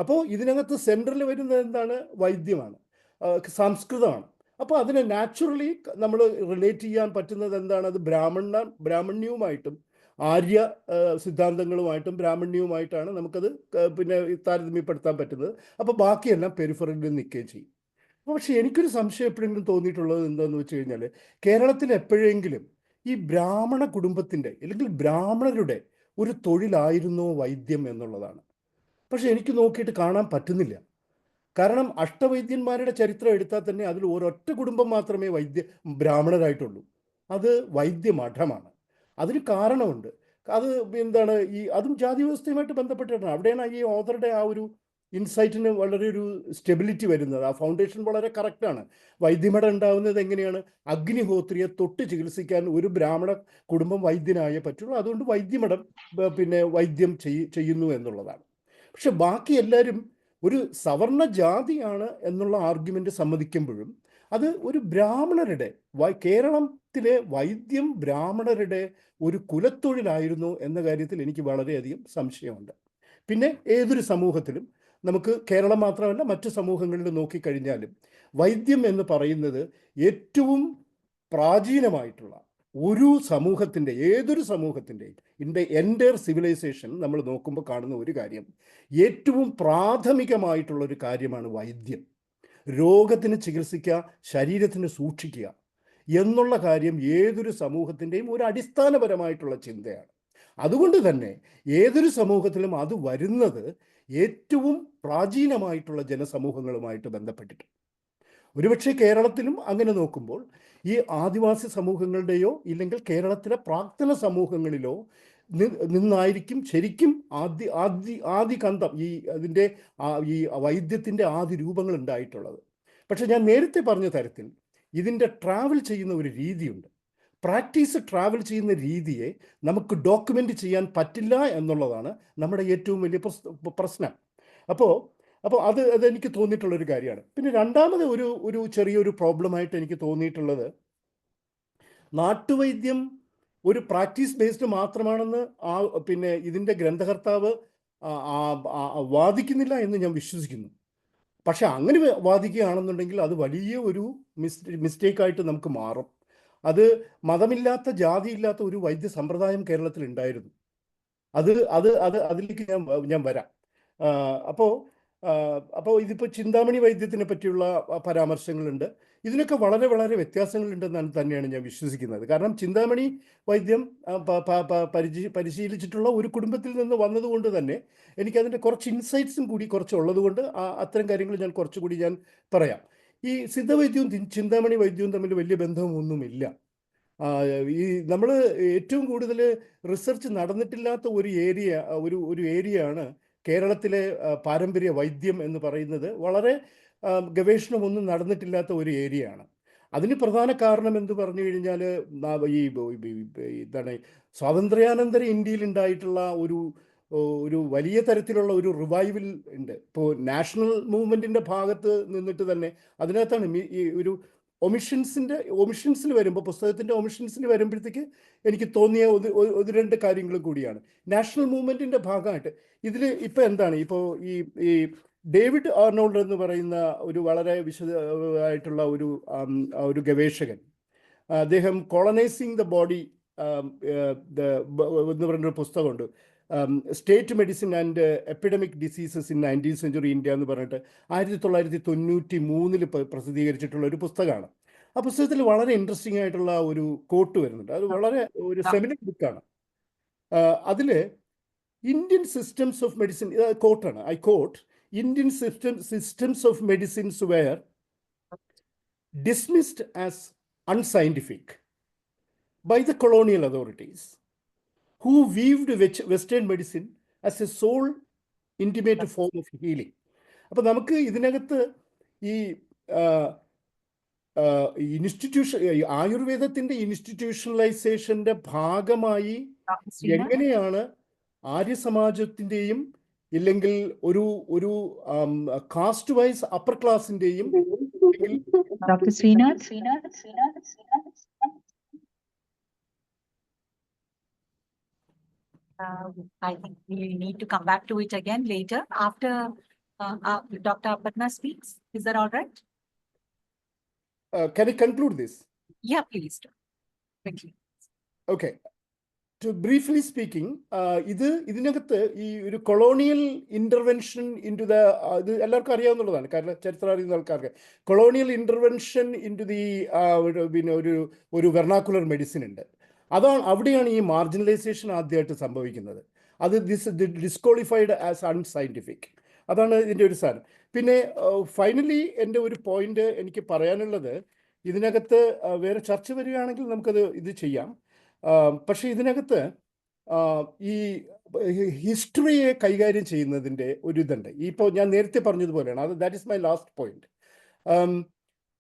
അപ്പോൾ ഇതിനകത്ത് സെൻട്രൽ വരുന്നത് എന്താണ്? വൈദ്യമാണ്, സംസ്കൃതമാണ്. അപ്പോൾ അതിനെ നാച്ചുറലി നമ്മൾ റിലേറ്റ് ചെയ്യാൻ പറ്റുന്നത് എന്താണ്? അത് ബ്രാഹ്മണ്യവുമായിട്ടും ആര്യ സിദ്ധാന്തങ്ങളുമായിട്ടും ബ്രാഹ്മണ്യവുമായിട്ടാണ് നമുക്കത് പിന്നെ താരതമ്യപ്പെടുത്താൻ പറ്റുന്നത്. അപ്പോൾ ബാക്കിയെല്ലാം പെരിഫറിയിൽ നിൽക്കുകയും ചെയ്യും. പക്ഷെ എനിക്കൊരു സംശയം എപ്പോഴെങ്കിലും തോന്നിയിട്ടുള്ളത് എന്താണെന്ന് വെച്ച് കഴിഞ്ഞാൽ, കേരളത്തിൽ എപ്പോഴെങ്കിലും ഈ ബ്രാഹ്മണ കുടുംബത്തിൻ്റെ അല്ലെങ്കിൽ ബ്രാഹ്മണരുടെ ഒരു തൊഴിലായിരുന്നോ വൈദ്യം എന്നുള്ളതാണ്. പക്ഷെ എനിക്ക് നോക്കിയിട്ട് കാണാൻ പറ്റുന്നില്ല. കാരണം അഷ്ടവൈദ്യന്മാരുടെ ചരിത്രം എടുത്താൽ തന്നെ അതിൽ ഒരൊറ്റ കുടുംബം മാത്രമേ ബ്രാഹ്മണരായിട്ടുള്ളൂ. അത് വൈദ്യമഠമാണ്. അതിന് കാരണമുണ്ട്. അത് എന്താണ് അതും ജാതി വ്യവസ്ഥയുമായിട്ട് ബന്ധപ്പെട്ടിട്ടാണ്. അവിടെയാണ് ഈ ഓഥറുടെ ആ ഒരു ഇൻസൈറ്റിന് വളരെ ഒരു സ്റ്റെബിലിറ്റി വരുന്നത്. ആ ഫൗണ്ടേഷൻ വളരെ കറക്റ്റാണ്. വൈദ്യമഠം ഉണ്ടാവുന്നത് എങ്ങനെയാണ്? അഗ്നിഹോത്രിയെ തൊട്ട് ചികിത്സിക്കാൻ ഒരു ബ്രാഹ്മണ കുടുംബം വൈദ്യനായേ പറ്റുള്ളൂ. അതുകൊണ്ട് വൈദ്യമഠം പിന്നെ വൈദ്യം ചെയ്യുന്നു എന്നുള്ളതാണ്. പക്ഷെ ബാക്കി എല്ലാവരും ഒരു സവർണ ജാതിയാണ് എന്നുള്ള ആർഗ്യുമെന്റ് സമ്മതിക്കുമ്പോഴും അത് ഒരു ബ്രാഹ്മണരുടെ കേരളത്തിലെ വൈദ്യം ബ്രാഹ്മണരുടെ ഒരു കുലത്തൊഴിലായിരുന്നു എന്ന കാര്യത്തിൽ എനിക്ക് വളരെയധികം സംശയമുണ്ട്. പിന്നെ ഏതൊരു സമൂഹത്തിലും നമുക്ക് കേരളം മാത്രമല്ല മറ്റു സമൂഹങ്ങളിൽ നോക്കിക്കഴിഞ്ഞാലും വൈദ്യം എന്ന് പറയുന്നത് ഏറ്റവും പ്രാചീനമായിട്ടുള്ള ഒരു സമൂഹത്തിൻ്റെ, ഏതൊരു സമൂഹത്തിൻ്റെയും എൻ്റയർ സിവിലൈസേഷൻ നമ്മൾ നോക്കുമ്പോൾ കാണുന്ന ഒരു കാര്യം, ഏറ്റവും പ്രാഥമികമായിട്ടുള്ള ഒരു കാര്യമാണ് വൈദ്യം. രോഗത്തിന് ചികിത്സിക്കുക, ശരീരത്തിന് സൂക്ഷിക്കുക എന്നുള്ള കാര്യം ഏതൊരു സമൂഹത്തിൻ്റെയും ഒരു അടിസ്ഥാനപരമായിട്ടുള്ള ചിന്തയാണ്. അതുകൊണ്ട് തന്നെ ഏതൊരു സമൂഹത്തിലും അത് വരുന്നത് ഏറ്റവും പ്രാചീനമായിട്ടുള്ള ജനസമൂഹങ്ങളുമായിട്ട് ബന്ധപ്പെട്ടിട്ട്. ഒരുപക്ഷെ കേരളത്തിലും അങ്ങനെ നോക്കുമ്പോൾ ഈ ആദിവാസി സമൂഹങ്ങളുടെയോ ഇല്ലെങ്കിൽ കേരളത്തിലെ പ്രാക്തന സമൂഹങ്ങളിലോ നിന്നായിരിക്കും ശരിക്കും ആദികന്തം ഈ വൈദ്യത്തിൻ്റെ ആദ്യ രൂപങ്ങൾ ഉണ്ടായിട്ടുള്ളത്. പക്ഷെ ഞാൻ നേരത്തെ പറഞ്ഞ തരത്തിൽ ഇതിൻ്റെ ട്രാവൽ ചെയ്യുന്ന ഒരു രീതിയുണ്ട്. പ്രാക്ടീസ് ട്രാവൽ ചെയ്യുന്ന രീതിയെ നമുക്ക് ഡോക്യുമെൻ്റ് ചെയ്യാൻ പറ്റില്ല എന്നുള്ളതാണ് നമ്മുടെ ഏറ്റവും വലിയ പ്രശ്നം. അപ്പോൾ അതെനിക്ക് തോന്നിയിട്ടുള്ളൊരു കാര്യമാണ്. പിന്നെ രണ്ടാമത് ഒരു ചെറിയൊരു പ്രോബ്ലമായിട്ട് എനിക്ക് തോന്നിയിട്ടുള്ളത്, നാട്ടുവൈദ്യം ഒരു പ്രാക്ടീസ് ബേസ്ഡ് മാത്രമാണെന്ന് പിന്നെ ഇതിൻ്റെ ഗ്രന്ഥകർത്താവ് വാദിക്കുന്നില്ല എന്ന് ഞാൻ വിശ്വസിക്കുന്നു. പക്ഷെ അങ്ങനെ വാദിക്കുകയാണെന്നുണ്ടെങ്കിൽ അത് വലിയ ഒരു മിസ്റ്റേക്കായിട്ട് നമുക്ക് മാറും. അത് മതമില്ലാത്ത ജാതിയില്ലാത്ത ഒരു വൈദ്യ സമ്പ്രദായം കേരളത്തിൽ ഉണ്ടായിരുന്നു. അതിലേക്ക് ഞാൻ വരാം. അപ്പോൾ ഇതിപ്പോൾ ചിന്താമണി വൈദ്യത്തിനെ പറ്റിയുള്ള പരാമർശങ്ങളുണ്ട്. ഇതിനൊക്കെ വളരെ വളരെ വ്യത്യാസങ്ങളുണ്ടെന്നാണ് തന്നെയാണ് ഞാൻ വിശ്വസിക്കുന്നത്. കാരണം ചിന്താമണി വൈദ്യം പരിശീലിച്ചിട്ടുള്ള ഒരു കുടുംബത്തിൽ നിന്ന് വന്നതുകൊണ്ട് തന്നെ എനിക്കതിൻ്റെ കുറച്ച് ഇൻസൈറ്റ്സും കൂടി കുറച്ചുള്ളത് കൊണ്ട് അത്തരം കാര്യങ്ങൾ ഞാൻ കുറച്ചുകൂടി ഞാൻ പറയാം. ഈ സിദ്ധവൈദ്യവും ചിന്താമണി വൈദ്യവും തമ്മിൽ വലിയ ബന്ധമൊന്നുമില്ല. നമ്മൾ ഏറ്റവും കൂടുതൽ റിസർച്ച് നടന്നിട്ടില്ലാത്ത ഒരു ഏരിയയാണ് കേരളത്തിലെ പാരമ്പര്യ വൈദ്യം എന്ന് പറയുന്നത്. വളരെ ഗവേഷണമൊന്നും നടന്നിട്ടില്ലാത്ത ഒരു ഏരിയയാണ്. അതിന് പ്രധാന കാരണം എന്ന് പറഞ്ഞു കഴിഞ്ഞാൽ എന്താണ്, സ്വാതന്ത്ര്യാനന്തര ഇന്ത്യയിൽ ഉണ്ടായിട്ടുള്ള ഒരു വലിയ തരത്തിലുള്ള ഒരു റിവൈവൽ ഉണ്ട്. ഇപ്പോൾ നാഷണൽ മൂവ്മെൻറ്റിൻ്റെ ഭാഗത്ത് നിന്നിട്ട് തന്നെ അതിനകത്താണ് ഈ ഒരു ഒമിഷൻസിൽ വരുമ്പോൾ, പുസ്തകത്തിൻ്റെ ഒമിഷൻസിൽ വരുമ്പോഴത്തേക്ക് എനിക്ക് തോന്നിയ ഒരു രണ്ട് കാര്യങ്ങളും കൂടിയാണ്. നാഷണൽ മൂവ്മെൻറ്റിൻ്റെ ഭാഗമായിട്ട് ഇതിൽ ഇപ്പോൾ എന്താണ്, ഇപ്പോൾ ഈ ഡേവിഡ് ആർണോൾഡ് എന്ന് പറയുന്ന ഒരു വളരെ വിശദമായിട്ടുള്ള ഒരു ഗവേഷകൻ, അദ്ദേഹം കോളനൈസിങ് ദ ബോഡി എന്ന് പറഞ്ഞൊരു പുസ്തകമുണ്ട്, state medicine and epidemic diseases in 19th century India എന്ന് പറഞ്ഞിട്ട് 1993 പ്രസിദ്ധീകരിച്ചിട്ടുള്ള ഒരു പുസ്തകമാണ്. ആ പുസ്തകത്തിൽ വളരെ ഇൻട്രസ്റ്റിംഗ് ആയിട്ടുള്ള ഒരു കോട്ട് വരുന്നുണ്ട്. അത് വളരെ ഒരു സെമിനൽ ബുക്കാണ്. അതിൽ ഇന്ത്യൻ സിസ്റ്റംസ് ഓഫ് മെഡിസിൻ, കോട്ടാണ്, I quote, Indian systems of medicines were dismissed as unscientific by the colonial authorities, who viewed Western medicine as a sole intimate form of healing. അപ്പോൾ നമുക്ക് ഇതിനകത്ത് ഈ ആയുർവേദത്തിൻ്റെ ഇൻസ്റ്റിറ്റ്യൂഷണലൈസേഷൻ്റെ ഭാഗമായി എങ്ങനെയാണ് ആര്യസമാജത്തിൻ്റെയും ഇല്ലെങ്കിൽ ഒരു കാസ്റ്റ് വൈസ് അപ്പർ ക്ലാസിൻ്റെയും Dr. Srinath. I think we need to come back to it again later after Dr. Apatna speaks. Is that all right? Can I conclude this? Yeah, please do. Quickly. Okay. To briefly speaking, ഇതിനകത്ത് ഈ ഒരു colonial intervention in to ഇത് എല്ലാവർക്കും അറിയാവുന്നതാണ്, കാരണം ചരിത്രം അറിയുന്ന ആൾക്കാർക്ക്. കൊളോണിയൽ ഇൻ്റർവെൻഷൻ ഇൻ ടു പിന്നെ ഒരു വെർണാക്കുലർ മെഡിസിൻ ഉണ്ട്. അവിടെയാണ് ഈ മാർജിനലൈസേഷൻ ആദ്യമായിട്ട് സംഭവിക്കുന്നത്. അത് ഡിസ്ക്വാളിഫൈഡ് ആസ് അൺസയൻറ്റിഫിക്. അതാണ് ഇതിൻ്റെ ഒരു സാധനം. പിന്നെ ഫൈനലി എൻ്റെ ഒരു പോയിന്റ് എനിക്ക് പറയാനുള്ളത്, ഇതിനകത്ത് വേറെ ചർച്ച വരികയാണെങ്കിൽ നമുക്കത് ഇത് ചെയ്യാം. പക്ഷേ ഇതിനകത്ത് ഈ ഹിസ്റ്ററിയെ കൈകാര്യം ചെയ്യുന്നതിൻ്റെ ഒരു ഇതുണ്ട്. ഇപ്പോൾ ഞാൻ നേരത്തെ പറഞ്ഞതുപോലെയാണ്, അത് that is my last point.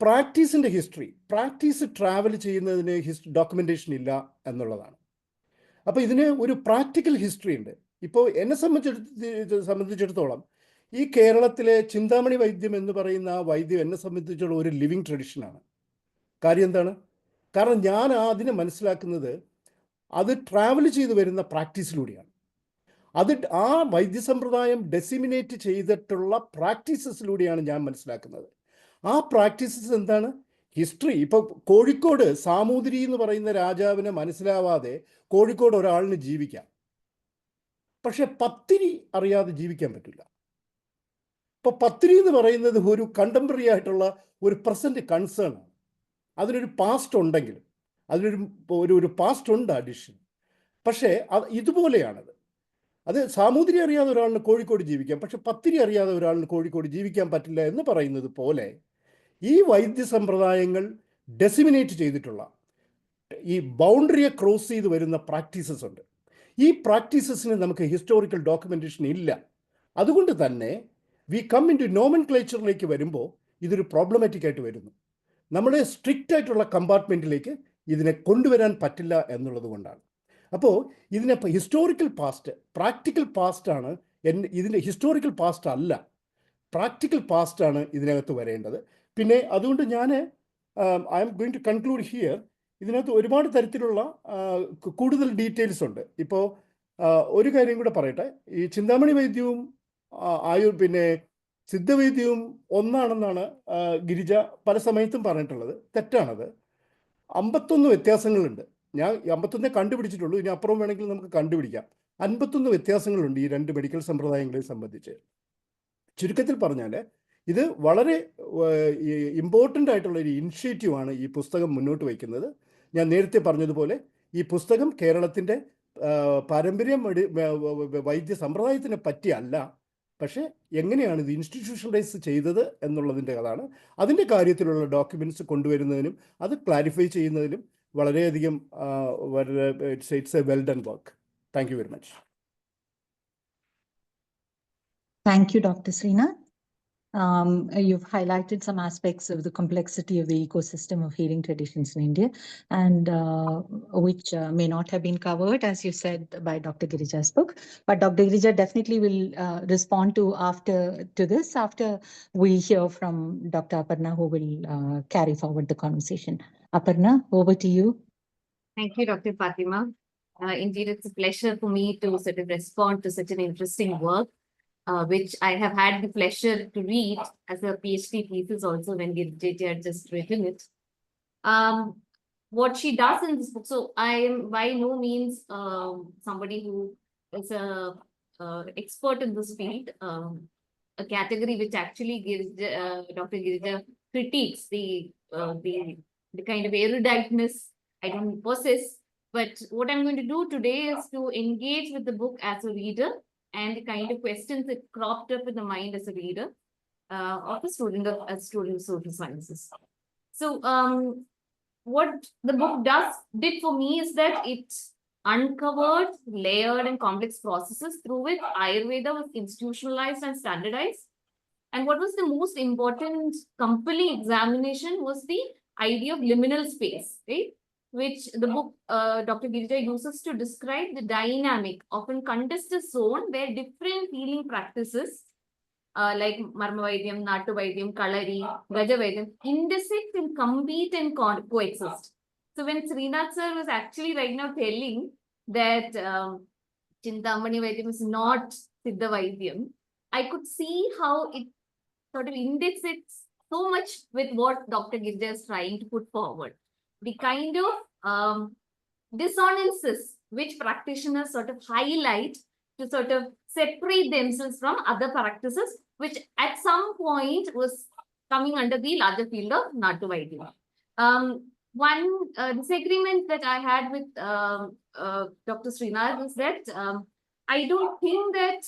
പ്രാക്ടീസിൻ്റെ ഹിസ്റ്ററി, പ്രാക്ടീസ് ട്രാവൽ ചെയ്യുന്നതിന് ഡോക്യുമെൻറ്റേഷൻ ഇല്ല എന്നുള്ളതാണ്. അപ്പോൾ ഇതിന് ഒരു പ്രാക്ടിക്കൽ ഹിസ്റ്ററി ഉണ്ട്. ഇപ്പോൾ എന്നെ സംബന്ധിച്ചിടത്തോളം ഈ കേരളത്തിലെ ചിന്താമണി വൈദ്യം എന്ന് പറയുന്ന ആ വൈദ്യം എന്നെ സംബന്ധിച്ചുള്ള ഒരു ലിവിങ് ട്രഡീഷനാണ്. കാര്യം എന്താണ്? കാരണം ഞാൻ അതിനെ മനസ്സിലാക്കുന്നത് അത് ട്രാവൽ ചെയ്ത് വരുന്ന പ്രാക്ടീസിലൂടെയാണ്. അത് ആ വൈദ്യസമ്പ്രദായം ഡെസിമിനേറ്റ് ചെയ്തിട്ടുള്ള പ്രാക്ടീസസിലൂടെയാണ് ഞാൻ മനസ്സിലാക്കുന്നത്. ആ പ്രാക്ടീസസ് എന്താണ്? ഹിസ്റ്ററി. ഇപ്പോൾ കോഴിക്കോട് സാമൂതിരി എന്ന് പറയുന്ന രാജാവിനെ മനസ്സിലാവാതെ കോഴിക്കോട് ഒരാളിന് ജീവിക്കാം, പക്ഷെ പത്തിരി അറിയാതെ ജീവിക്കാൻ പറ്റില്ല. ഇപ്പോൾ പത്തിരി എന്ന് പറയുന്നത് ഒരു കണ്ടംപററി ആയിട്ടുള്ള ഒരു പ്രസൻറ്റ് കൺസേൺ ആണ്. അതിനൊരു പാസ്റ്റ് ഉണ്ടെങ്കിലും അതിനൊരു പാസ്റ്റ് ഉണ്ട് അഡിഷൻ. പക്ഷേ അത് ഇതുപോലെയാണത്. അത് സാമൂതിരി അറിയാതെ ഒരാളിന് കോഴിക്കോട് ജീവിക്കാം, പക്ഷെ പത്തിരി അറിയാതെ ഒരാളിന് കോഴിക്കോട് ജീവിക്കാൻ പറ്റില്ല എന്ന് പറയുന്നത് പോലെ ഈ വൈദ്യ സമ്പ്രദായങ്ങൾ ഡെസിമിനേറ്റ് ചെയ്തിട്ടുള്ള ഈ ബൗണ്ടറിയെ ക്രോസ് ചെയ്ത് വരുന്ന പ്രാക്ടീസസ് ഉണ്ട്. ഈ പ്രാക്ടീസസിന് നമുക്ക് ഹിസ്റ്റോറിക്കൽ ഡോക്യുമെൻറ്റേഷൻ ഇല്ല. അതുകൊണ്ട് തന്നെ വി കം ഇൻ ടു നോമൻക്ലേച്ചറിലേക്ക് വരുമ്പോൾ ഇതൊരു പ്രോബ്ലമാറ്റിക് ആയിട്ട് വരുന്നു. നമ്മുടെ സ്ട്രിക്റ്റ് ആയിട്ടുള്ള കമ്പാർട്ട്മെൻറ്റിലേക്ക് ഇതിനെ കൊണ്ടുവരാൻ പറ്റില്ല എന്നുള്ളത് കൊണ്ടാണ്. അപ്പോൾ ഇതിനെ ഹിസ്റ്റോറിക്കൽ പാസ്റ്റ്, പ്രാക്ടിക്കൽ പാസ്റ്റാണ് ഇതിൻ്റെ ഹിസ്റ്റോറിക്കൽ പാസ്റ്റ് അല്ല, പ്രാക്ടിക്കൽ പാസ്റ്റാണ് ഇതിനകത്ത് വരേണ്ടത്. പിന്നെ അതുകൊണ്ട് ഞാൻ I'm going to conclude here. ഇതിനകത്ത് ഒരുപാട് തരത്തിലുള്ള കൂടുതൽ ഡീറ്റെയിൽസ് ഉണ്ട്. ഇപ്പോൾ ഒരു കാര്യം കൂടെ പറയട്ടെ. ഈ ചിന്താമണി വൈദ്യവും പിന്നെ സിദ്ധവൈദ്യവും ഒന്നാണെന്നാണ് ഗിരിജ പല സമയത്തും പറഞ്ഞിട്ടുള്ളത്. തെറ്റാണത്. 51 വ്യത്യാസങ്ങളുണ്ട്. ഞാൻ 51 കണ്ടുപിടിച്ചിട്ടുള്ളൂ, ഇനി അപ്പുറം വേണമെങ്കിൽ നമുക്ക് കണ്ടുപിടിക്കാം. 51 വ്യത്യാസങ്ങളുണ്ട് ഈ രണ്ട് മെഡിക്കൽ സമ്പ്രദായങ്ങളെ സംബന്ധിച്ച്. ചുരുക്കത്തിൽ പറഞ്ഞാൽ ഇത് വളരെ ഇമ്പോർട്ടൻ്റ് ആയിട്ടുള്ള ഒരു ഇനിഷ്യേറ്റീവാണ് ഈ പുസ്തകം മുന്നോട്ട് വയ്ക്കുന്നത്. ഞാൻ നേരത്തെ പറഞ്ഞതുപോലെ ഈ പുസ്തകം കേരളത്തിൻ്റെ പാരമ്പര്യ വൈദ്യ സമ്പ്രദായത്തിനെ പറ്റിയല്ല, പക്ഷേ എങ്ങനെയാണ് ഇത് ഇൻസ്റ്റിറ്റ്യൂഷണലൈസ് ചെയ്തത് എന്നുള്ളതിൻ്റെ അതാണ്. അതിൻ്റെ കാര്യത്തിലുള്ള ഡോക്യുമെൻറ്റ്സ് കൊണ്ടുവരുന്നതിനും അത് ക്ലാരിഫൈ ചെയ്യുന്നതിനും വളരെയധികം it's A well done work. Thank you very much. Thank you, Dr. Srinath. You've highlighted some aspects of the complexity of the ecosystem of healing traditions in India, and which may not have been covered, as you said, by Dr. Girija's book. But Dr. Girija definitely will respond to this after we hear from Dr. Aparna, who will carry forward the conversation. Aparna, over to you. Thank you, Dr. Fatima. Indeed, it's a pleasure for me to sort of respond to such an interesting work, which I have had the pleasure to read as a PhD thesis also when Girija had just written it. What she does in this book, so I am by no means somebody who is a expert in this field, a category which actually Dr. Girija critiques the kind of eruditeness I don't possess. But what I'm going to do today is to engage with the book as a reader and the kind of questions that cropped up in the mind as a reader of a student of social sciences. So what the book did for me is that it uncovered layered and complex processes through which Ayurveda was institutionalized and standardized. And what was the most important compelling examination was the idea of liminal space, right? Which the book Dr. Girija uses to describe the dynamic, often contested zone where different healing practices like Marmavaidyam, Nattuvaidyam, Kalari, Gajavadyam intersect and compete and coexist. So when Srinath sir was actually right now telling that Chintamani Vaidyam is not Siddha Vaidyam, I could see how it sort of indexes so much with what Dr. Girija is trying to put forward. The kind of dissonances which practitioners sort of highlight to sort of separate themselves from other practices, which at some point was coming under the larger field of Nattuvaidyam. One disagreement that I had with Dr. Srinath is that I don't think that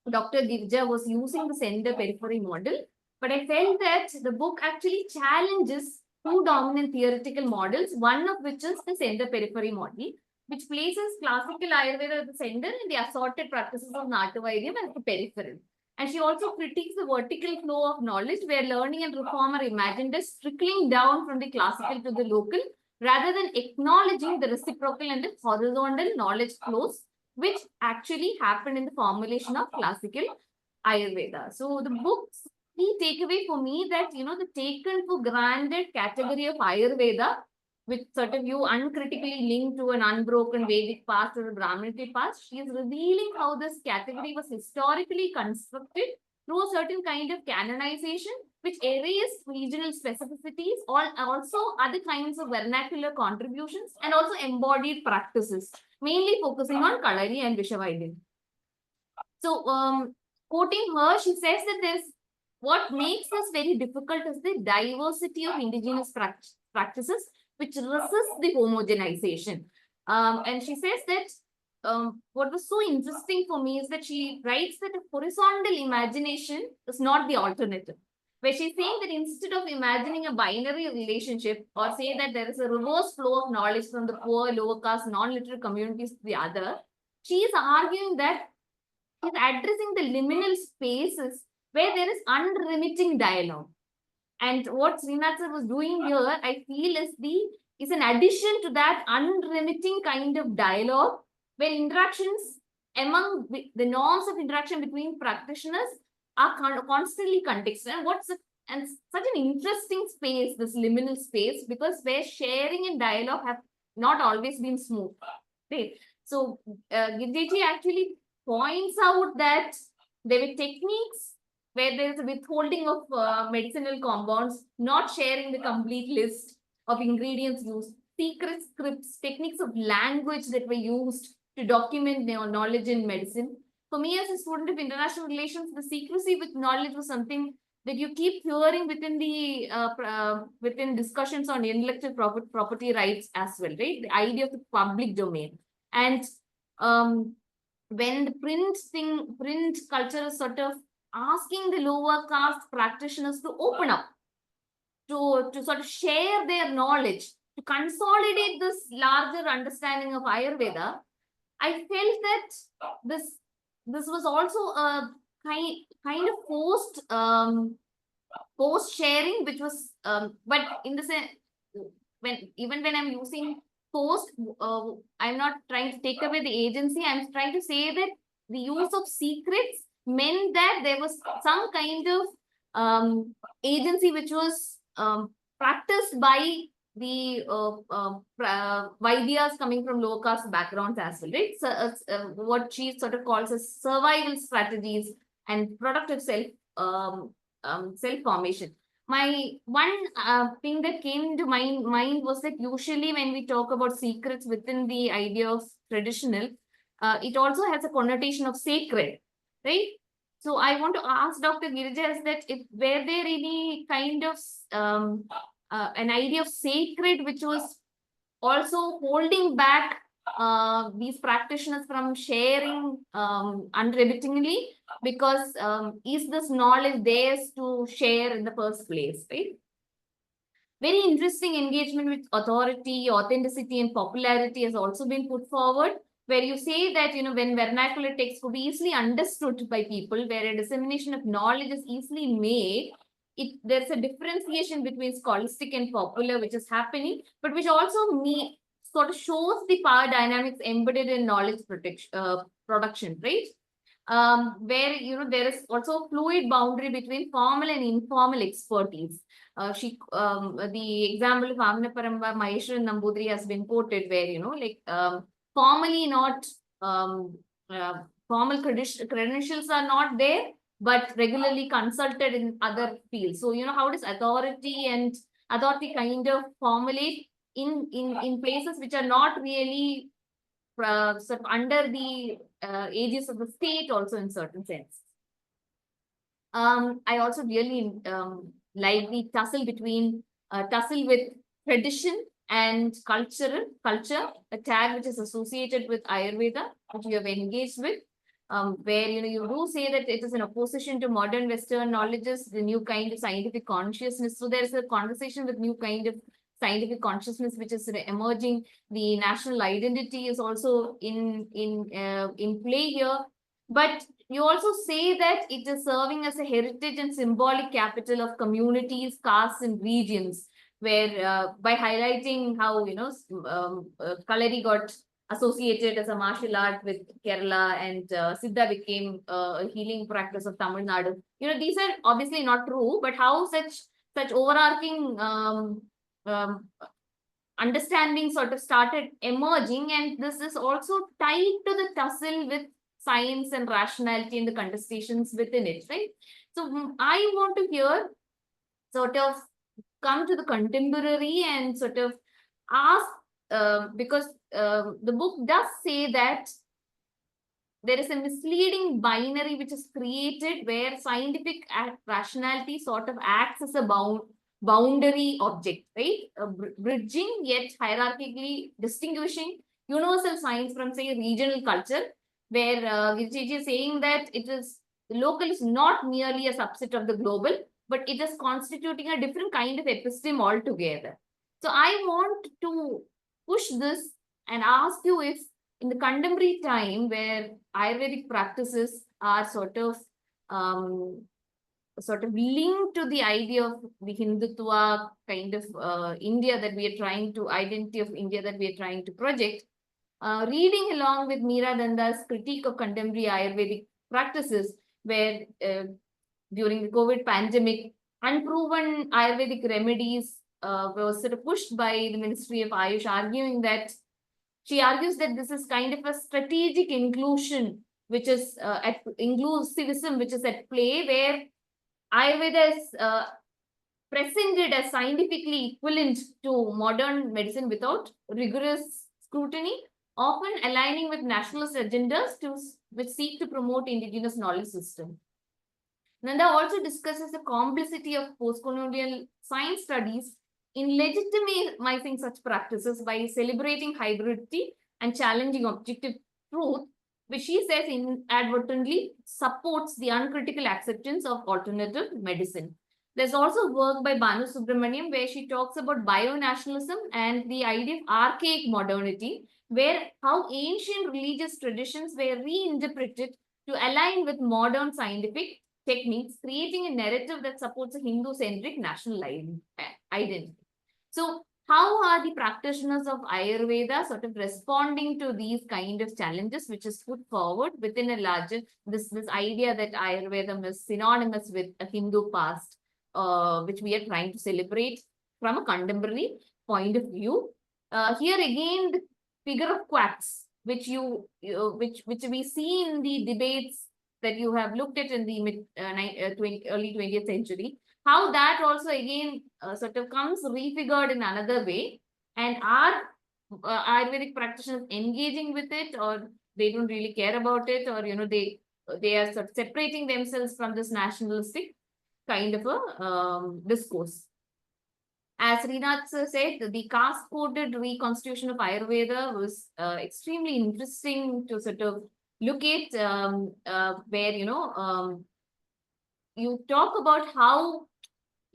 Dr. Girija was using the center periphery model, but I felt that the book actually challenges two dominant theoretical models, one of which is the center periphery model, which places classical Ayurveda at the center and the assorted practices of Nattuvaidyam as the peripheral. And she also critiques the vertical flow of knowledge where learning and reform are imagined as trickling down from the classical to the local, rather than acknowledging the reciprocal and the horizontal knowledge flows, which actually happened in the formulation of classical Ayurveda. So the book's key takeaway for me that, the taken for granted category of Ayurveda, with certain view uncritically linked to an unbroken Vedic past or a Brahminical past, she is revealing how this category was historically constructed through a certain kind of canonization, which erased regional specificities, also other kinds of vernacular contributions, and also embodied practices, mainly focusing on Kalari and Vishavaidya. So, quoting her, she says that what makes this very difficult is the diversity of indigenous practices, which resists the homogenization. And she says that what was so interesting for me is that she writes that a horizontal imagination is not the alternative. Where she's saying that instead of imagining a binary relationship, or say that there is a reverse flow of knowledge from the poor, lower caste, non-literate communities to the other, she is arguing that she's addressing the liminal spaces where there is unremitting dialogue. And what Srinath sir was doing here, I feel, is an addition to that unremitting kind of dialogue, where interactions among the norms of interaction between practitioners are constantly contextual. And such an interesting space, this liminal space, because where sharing and dialogue have not always been smooth. Okay. So Girija actually points out that there were techniques where there is a withholding of medicinal compounds, not sharing the complete list of ingredients used, secret scripts, techniques of language that were used to document knowledge in medicine. For me, as a student of international relations, the secrecy with knowledge was something that you keep hearing within the within discussions on intellectual property rights as well, right? The idea of the public domain. And when the print culture is sort of asking the lower caste practitioners to open up, to sort of share their knowledge, to consolidate this larger understanding of Ayurveda, I felt that this was also a kind of post sharing, which was but in the sense, even when I'm using post, I'm not trying to take away the agency. I'm trying to say that the use of secrets meant that there was some kind of agency which was practiced by the Vaidyas coming from low caste backgrounds as well, right? So what she sort of calls as survival strategies and productive self-formation. My one thing that came to my mind was that usually when we talk about secrets within the idea of traditional, it also has a connotation of sacred, right? So I want to ask Dr. Girija, is that were there any kind of an idea of sacred which was also holding back these practitioners from sharing unremittingly, because is this knowledge theirs to share in the first place, right? Very interesting engagement with authority, authenticity, and popularity has also been put forward, where you say that, when vernacular text could be easily understood by people, where a dissemination of knowledge is easily made, there's a differentiation between scholastic and popular, which is happening, but which also sort of shows the power dynamics embedded in knowledge production, right? Where, there is also a fluid boundary between formal and informal expertise. The example of Amna Paramba Maheshwaran Nambudiri has been quoted, where, formally not, formal credentials are not there, but regularly consulted in other fields. So, how does authority kind of formulate in places which are not really sort of under the aegis of the state, also in certain sense. I also really like the tussle with tradition and culture, a tag which is associated with Ayurveda, which you have engaged with, where you do say that it is an opposition to modern Western knowledges, the new kind of scientific consciousness. So there is a conversation with new kind of scientific consciousness which is emerging. The national identity is also in play here. But you also say that it is serving as a heritage and symbolic capital of communities, castes, and regions, where by highlighting how Kalari got associated as a martial art with Kerala, and Siddha became a healing practice of Tamil Nadu. These are obviously not true, but how such overarching understanding sort of started emerging, and this is also tied to the tussle with science and rationality and the contestations within it, right? So I want to hear, sort of come to the contemporary and sort of ask, because the book does say that there is a misleading binary which is created where scientific rationality sort of acts as a boundary object, right? Bridging yet hierarchically distinguishing universal science from, say, regional culture, where Girija is saying that the local is not merely a subset of the global, but it is constituting a different kind of episteme altogether. So I want to push this and ask you if in the contemporary time where Ayurvedic practices are sort of linked to the idea of the Hindutva kind of India that we are trying to, identity of India that we are trying to project, reading along with Meera Danda's critique of contemporary Ayurvedic practices, where during the COVID pandemic, unproven Ayurvedic remedies were sort of pushed by the Ministry of Ayush, she argues that this is kind of a strategic inclusion, which is inclusivism, which is at play, where Ayurveda is presented as scientifically equivalent to modern medicine without rigorous scrutiny, often aligning with nationalist agendas which seek to promote indigenous knowledge system. Nanda also discusses the complicity of post-colonial science studies in legitimizing such practices by celebrating hybridity and challenging objective truth, which she says inadvertently supports the uncritical acceptance of alternative medicine. There's also work by Banu Subramaniam where she talks about bio-nationalism and the idea of archaic modernity, where how ancient religious traditions were reinterpreted to align with modern scientific techniques, creating a narrative that supports a Hindu-centric national identity. So how are the practitioners of Ayurveda sort of responding to these kind of challenges, which is put forward within a larger, this idea that Ayurveda is synonymous with a Hindu past, which we are trying to celebrate from a contemporary point of view. Here again, the figure of quacks, which we see in the debates that you have looked at in the early 20th century, how that also again sort of comes refigured in another way, and are Ayurvedic practitioners engaging with it, or they don't really care about it, or they are sort of separating themselves from this nationalistic kind of a discourse. As Srinath said, the caste-coded reconstitution of Ayurveda was extremely interesting to sort of look at, where you talk about how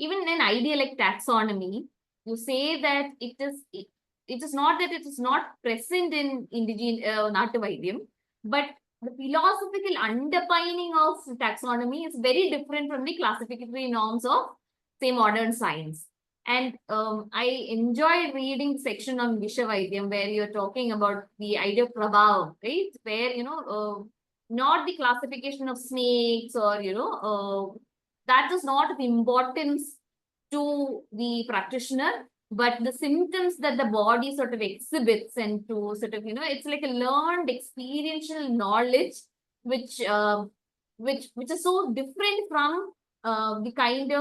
even an idea like taxonomy, you say that it is not that it is not present in indigenous Nattuvaidyam, but the philosophical underpinning of taxonomy is very different from the classificatory norms of, say, modern science. And I enjoyed reading the section on Vishwaidyam where you're talking about the idea of prabhav, right? Where, not the classification of snakes or, that is not of importance to the practitioner, but the symptoms that the body sort of exhibits, and to sort of, it's like a learned experiential knowledge, which is so different from the kind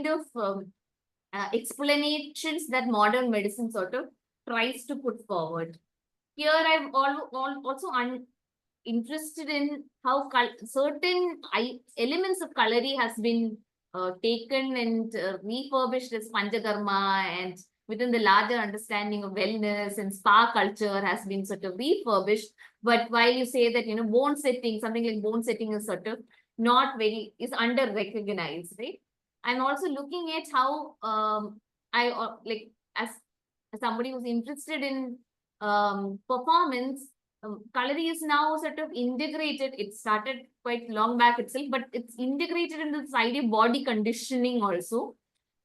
of explanations that modern medicine sort of tries to put forward. Here, I'm also interested in how certain elements of Kalari has been taken and refurbished as Panchakarma, and within the larger understanding of wellness and spa culture has been sort of refurbished. But while you say that, bone setting, something like bone setting is sort of is under recognized, right? I'm also looking at how I like as somebody who's interested in performance, Kalari is now sort of integrated. It started quite long back itself, but it's integrated into this idea of body conditioning also.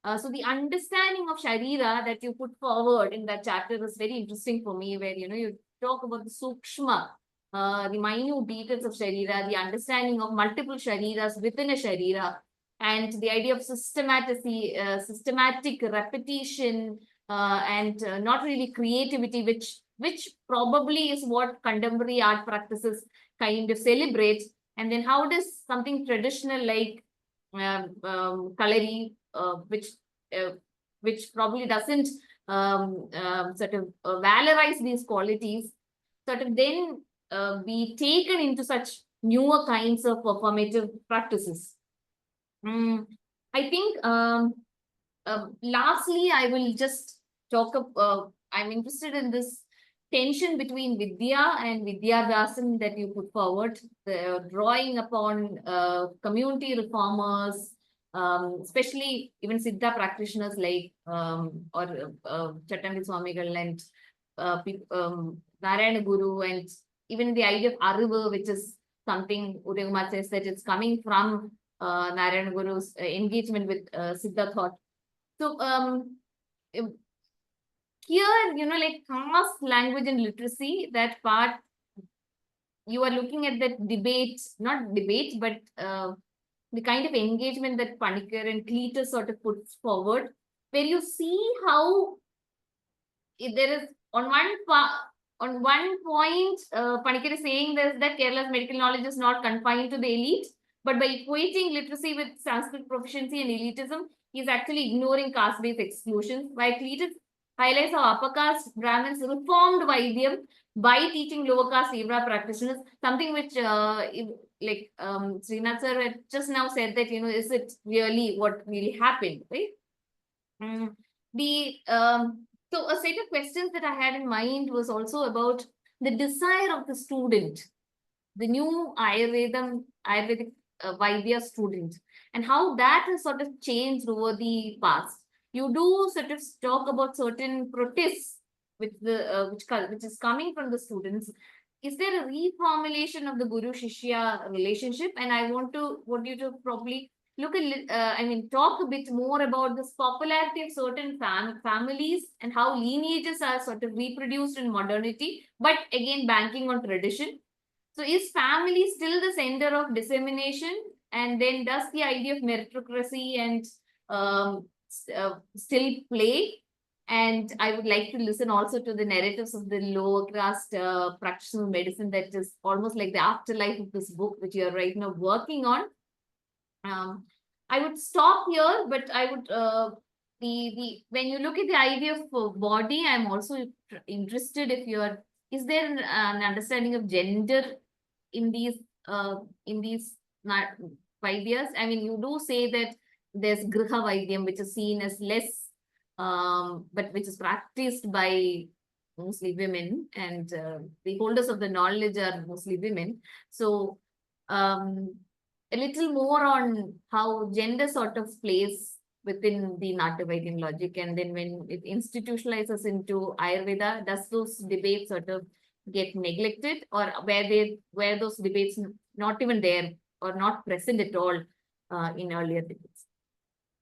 So the understanding of Sharira that you put forward in that chapter is very interesting for me, where you talk about the Sukshma, the minute details of Sharira, the understanding of multiple Shariras within a Sharira, and the idea of systematic repetition, and not really creativity, which probably is what contemporary art practices kind of celebrate. And then how does something traditional like Kalari, which probably doesn't sort of valorize these qualities, sort of then be taken into such newer kinds of performative practices. I think lastly, I will just talk I'm interested in this tension between Vidya and Vidyabhyasan that you put forward, the drawing upon community reformers, especially even Siddha practitioners like Chattambi Swamigal and Narayana Guru, and even the idea of Arivu, which is something Udayakumar says that it's coming from Narayana Guru's engagement with Siddha thought. So here, like caste, language, and literacy, that part, you are looking at that debate, not debate, but the kind of engagement that Panikkar and Cletus sort of puts forward, where you see how there is on one point, Panikkar is saying that Kerala's medical knowledge is not confined to the elite, but by equating literacy with Sanskrit proficiency and elitism, he is actually ignoring caste-based exclusions, while Cletus highlights how upper caste Brahmins reformed Vaidyam by teaching lower caste Ivra practitioners, something which like Srinath sir had just now said that, is it really what really happened, right? So a set of questions that I had in mind was also about the desire of the student, the new Ayurvedic Vaidya student, and how that has sort of changed over the past. You do sort of talk about certain protests with the which is coming from the students. Is there a reformulation of the Guru Shishya relationship? And I want you to probably look at, talk a bit more about this popularity of certain families and how lineages are sort of reproduced in modernity, but again, banking on tradition. So is family still the center of dissemination? And then does the idea of meritocracy and still play? And I would like to listen also to the narratives of the lower caste practitioner of medicine that is almost like the afterlife of this book, which you are right now working on. I would stop here, but I would when you look at the idea of body, I'm also interested is there an understanding of gender in these Vaidyas? You do say that there's Girija Vaidyam, which is seen as less, but which is practiced by mostly women, and the holders of the knowledge are mostly women. So a little more on how gender sort of plays within the Nattuvaidyam logic, and then when it institutionalizes into Ayurveda, does those debates sort of get neglected, or where those debates not even there or not present at all in earlier debates?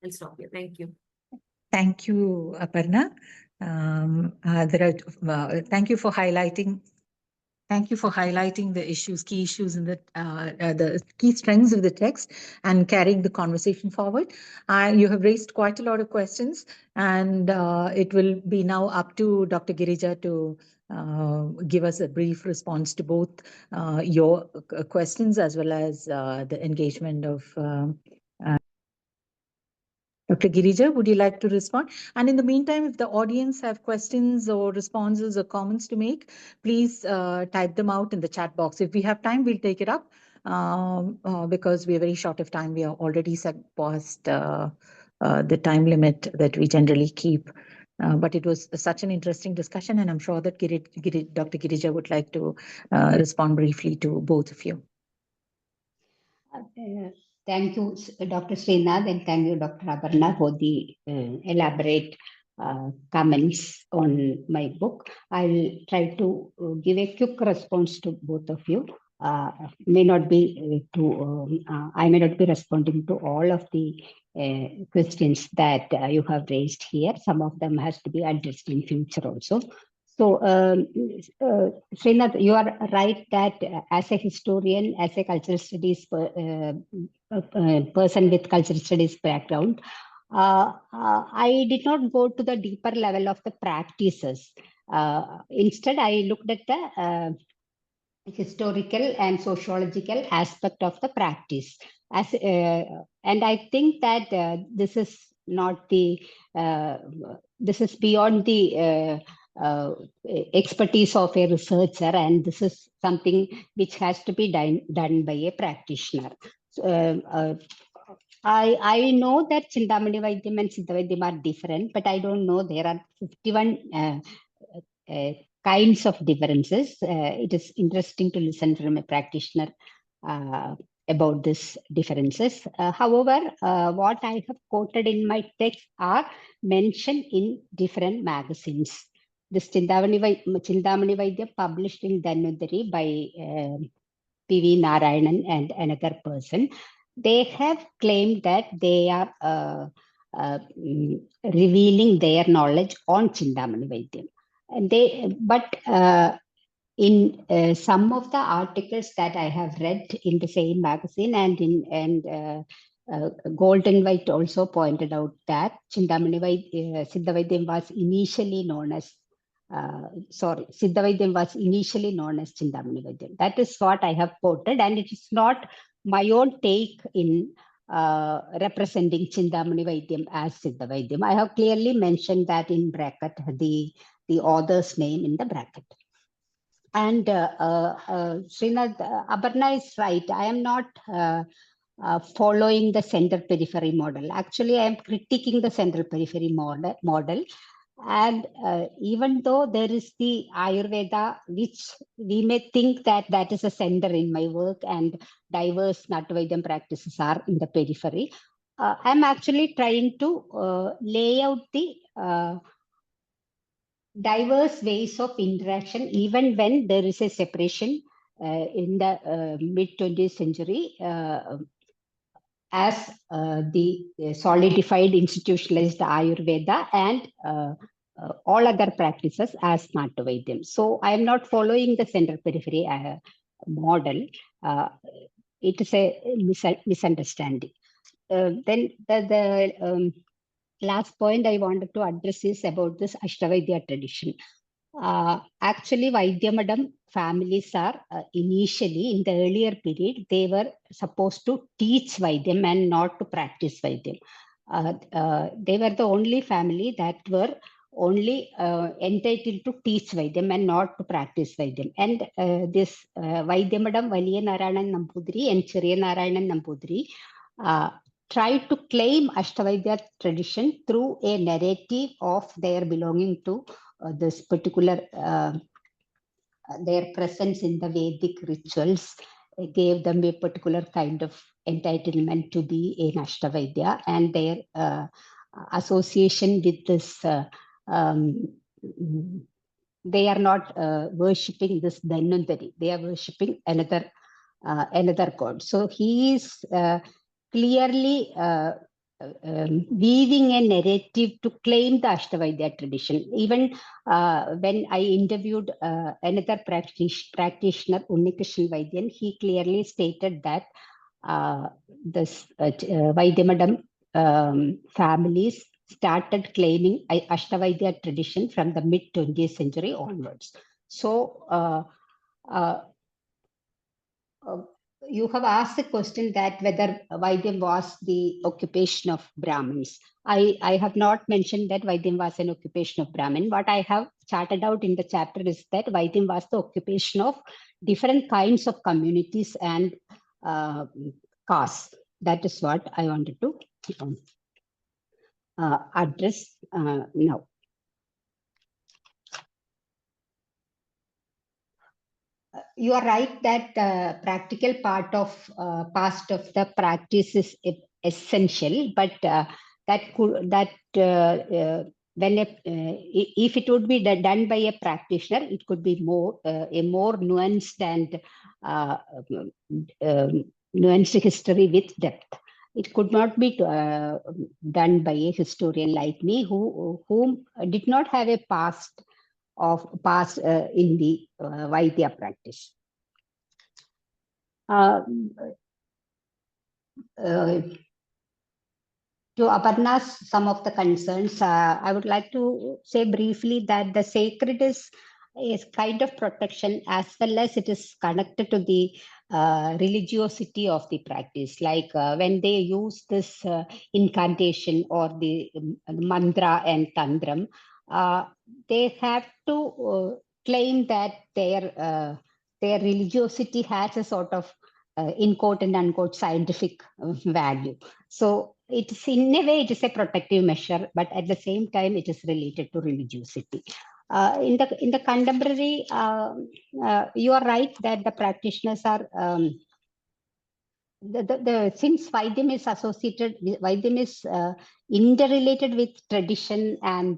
I'll stop here. Thank you. Thank you, Aparna. Thank you for highlighting. Thank you for highlighting the key issues in the key strengths of the text and carrying the conversation forward. You have raised quite a lot of questions, and it will be now up to Dr. Girija to give us a brief response to both your questions as well as the engagement of Dr. Girija. Would you like to respond? And in the meantime, if the audience have questions or responses or comments to make, please type them out in the chat box. If we have time, we'll take it up because we are very short of time. We are already past the time limit that we generally keep. But it was such an interesting discussion, and I'm sure that Dr. Girija would like to respond briefly to both of you. Thank you, Dr. Srinath, and thank you, Dr. Aparna, for the elaborate comments on my book. I'll try to give a quick response to both of you. I may not be responding to all of the questions that you have raised here. Some of them has to be addressed in future also. So, Srinath, you are right that as a historian, as a cultural studies person with cultural studies background, I did not go to the deeper level of the practices. Instead, I looked at the historical and sociological aspect of the practice. And I think that this is not the this is beyond the expertise of a researcher, and this is something which has to be done by a practitioner. I know that Chintamani Vaidyam and Siddhavaidyam are different, but I don't know there are 51 kinds of differences. It is interesting to listen from a practitioner about these differences. However, what I have quoted in my text are mentioned in different magazines. This Chintamani Vaidya published in Dhanvantari by P.V. Narayanan and another person. They have claimed that they are revealing their knowledge on Chintamani Vaidya. But in some of the articles that I have read in the same magazine and Golden White also pointed out that Chintamani Siddhavaidyam was initially known as Siddhavaidyam was initially known as Chintamani Vaidyam. That is what I have quoted, and it is not my own take in representing Chintamani Vaidyam as Siddhavaidyam. I have clearly mentioned that in bracket the author's name in the bracket. And Srinath, Aparna is right. I am not following the center periphery model. Actually, I am critiquing the central periphery model. And even though there is the Ayurveda, which we may think that that is a center in my work, and diverse Nattuvaidyam practices are in the periphery, I'm actually trying to lay out the diverse ways of interaction, even when there is a separation in the mid-20th century as the solidified institutionalized Ayurveda and all other practices as Nattuvaidyam. So I am not following the center periphery model. It is a misunderstanding. Then the last point I wanted to address is about this Ashtavaidya tradition. Actually, Vaidyamadam families are initially, in the earlier period, they were supposed to teach Vaidyam and not to practice Vaidyam. They were the only family that were only entitled to teach Vaidyam and not to practice Vaidyam. And this Vaidyamadam, Valiya Narayanan Nambudiri and Chiriya Narayanan Nambudiri tried to claim Ashtavaidya tradition through a narrative of their belonging to this particular, their presence in the Vedic rituals gave them a particular kind of entitlement to be an Ashtavaidya, and their association with this, they are not worshipping this Dhanvantari, they are worshipping another god. So he is clearly weaving a narrative to claim the Ashtavaidya tradition. Even when I interviewed another practitioner, Unnikrishan Vaidyan, he clearly stated that this Vaidyamadam families started claiming Ashtavaidya tradition from the mid-20th century onwards. So you have asked the question that whether Vaidyam was the occupation of Brahmins. I have not mentioned that Vaidyam was an occupation of Brahmin. What I have charted out in the chapter is that Vaidyam was the occupation of different kinds of communities and castes. That is what I wanted to address now. You are right that the practical part of past of the practice is essential, but when if it would be done by a practitioner, it could be more a more nuanced and nuanced history with depth. It could not be done by a historian like me, whom did not have a past in the Vaidya practice. To Aparna's some of the concerns, I would like to say briefly that the sacred is kind of protection, as well as it is connected to the religiosity of the practice. Like when they use this incantation or the mantra and tantram, they have to claim that their religiosity has a sort of in quote and unquote scientific value. So it's in a way it is a protective measure, but at the same time it is related to religiosity. In the contemporary, you are right that the practitioners are since Vaidyam is associated, Vaidyam is interrelated with tradition and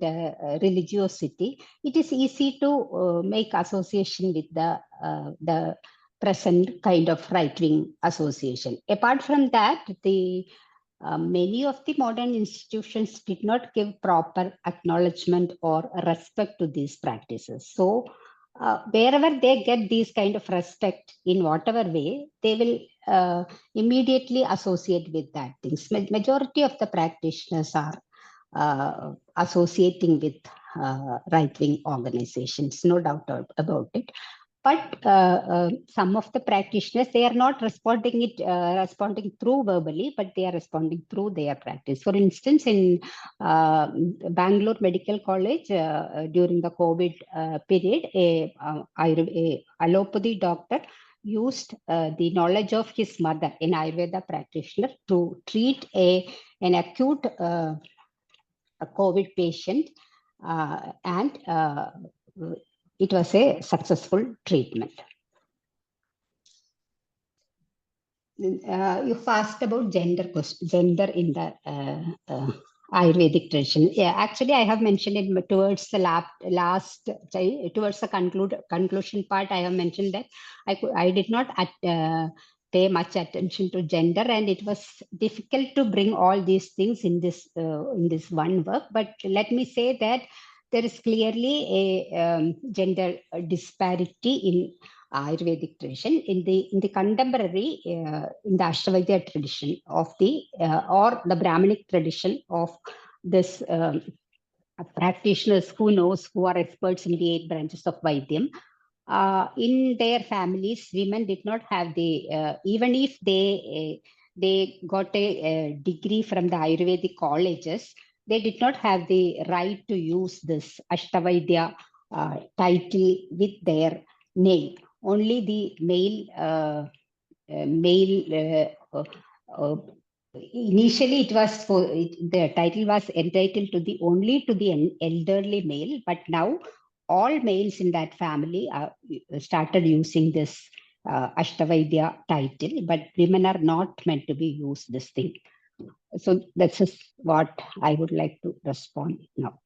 religiosity, it is easy to make association with the present kind of right-wing association. Apart from that, the many of the modern institutions did not give proper acknowledgement or respect to these practices. So wherever they get these kind of respect in whatever way, they will immediately associate with that things. Majority of the practitioners are associating with right-wing organizations, no doubt about it. But some of the practitioners, they are not responding through verbally, but they are responding through their practice. For instance, in Bangalore Medical College, during the COVID period, a allopathy doctor used the knowledge of his mother, an Ayurveda practitioner, to treat an acute COVID patient, and it was a successful treatment. You asked about gender in the Ayurvedic tradition. Yeah, actually, I have mentioned it towards the towards the conclusion part. I have mentioned that I did not pay much attention to gender, and it was difficult to bring all these things in this one work. But let me say that there is clearly a gender disparity in Ayurvedic tradition. In the contemporary, in the Ashtavaidya tradition of or the Brahminic tradition of this practitioners who are experts in the 8 branches of Vaidyam, in their families, women did not have the even if they got a degree from the Ayurvedic colleges, they did not have the right to use this Ashtavaidya title with their name. Only the initially it was the title was entitled to only to the elderly male, but now all males in that family started using this Ashtavaidya title, but women are not meant to be used this thing. So that's just what I would like to respond now.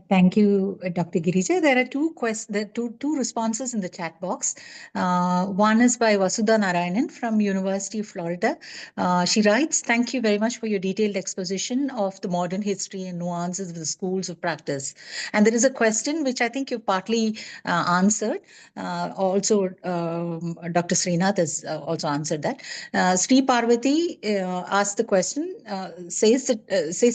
Thank you, Dr. Girija. There are two responses in the chat box. One is by Vasudha Narayanan from University of Florida. She writes, "Thank you very much for your detailed exposition of the modern history and nuances of the schools of practice." And there is a question which I think you partly answered. Also, Dr. Srinath has also answered that. Sri Parvati asked the question, says,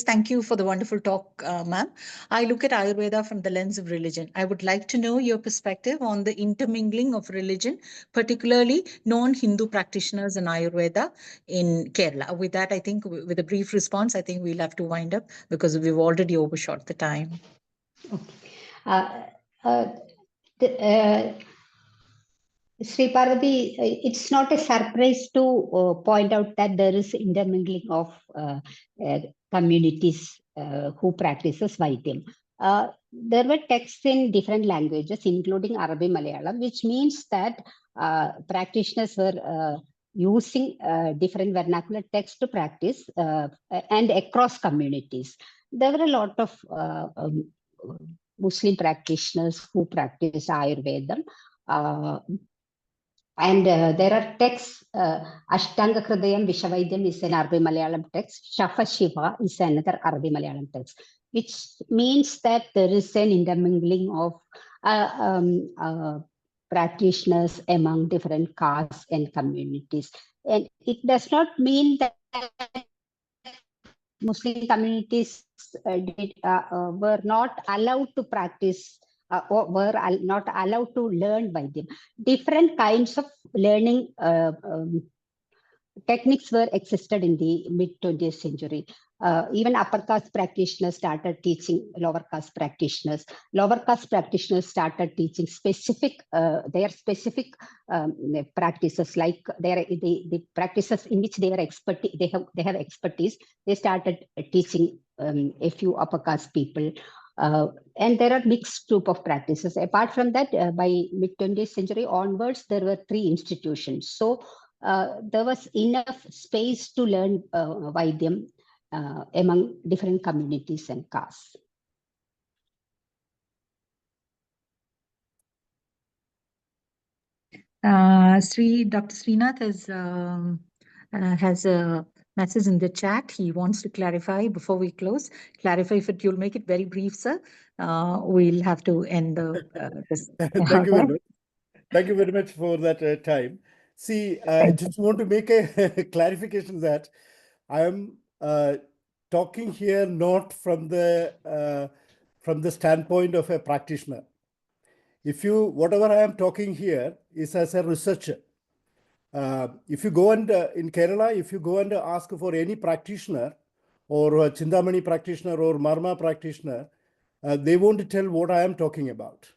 "Thank you for the wonderful talk, ma'am. I look at Ayurveda from the lens of religion. I would like to know your perspective on the intermingling of religion, particularly non-Hindu practitioners in Ayurveda in Kerala." With that, I think with a brief response, I think we'll have to wind up because we've already overshot the time. Sri Parvati, it's not a surprise to point out that there is intermingling of communities who practices Vaidyam. there were texts in different languages, including Arabic Malayalam, which means that practitioners were using different vernacular text to practice and across communities. There were a lot of Muslim practitioners who practice Ayurveda. And there are texts, Ashtanga Hridayam Vishavaidam is an Arabic Malayalam text, Shafa Shiva is another Arabic Malayalam text, which means that there is an intermingling of practitioners among different castes and communities. And it does not mean that Muslim communities were not allowed to practice or were not allowed to learn by them. Different kinds of learning techniques were existed in the mid-20th century. Even upper caste practitioners started teaching lower caste practitioners. Lower caste practitioners started teaching their specific practices, like the practices in which they have expertise. They started teaching a few upper caste people. And there are mixed group of practices. Apart from that, by mid-20th century onwards, there were 3 institutions. So there was enough space to learn Vaidyam among different communities and castes. Dr. Srinath has a message in the chat. He wants to clarify before we close. Clarify if you'll make it very brief, sir. We'll have to end this. Thank you very much. Thank you very much for that time. See, I just want to make a clarification that I am talking here not from the standpoint of a practitioner. Whatever I am talking here is as a researcher. If you go and in Kerala, if you go and ask for any practitioner or a Chindamani practitioner or Marma practitioner, they won't tell what I am talking about.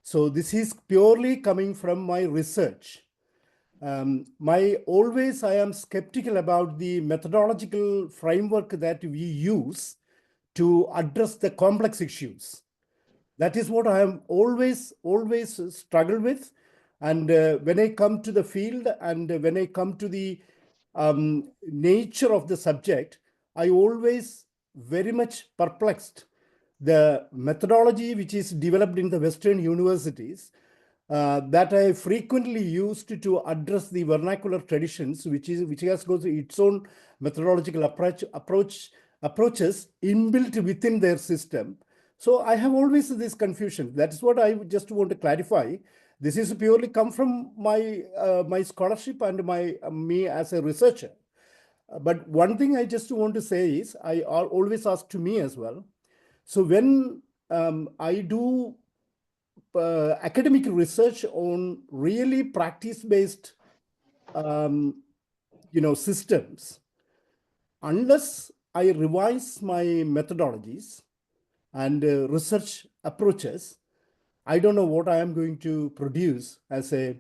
So this is purely coming from my research. I am skeptical about the methodological framework that we use to address the complex issues. That is what I am always struggle with. And when I come to the field and when I come to the nature of the subject, I always very much perplexed. The methodology which is developed in the Western universities that I frequently used to address the vernacular traditions, which has got its own methodological approaches inbuilt within their system. So I have always this confusion. That is what I just want to clarify. This is purely come from my scholarship and me as a researcher. But one thing I just want to say is, I always ask to me as well. So when I do academic research on really practice-based, systems, unless I revise my methodologies and research approaches, I don't know what I am going to produce as a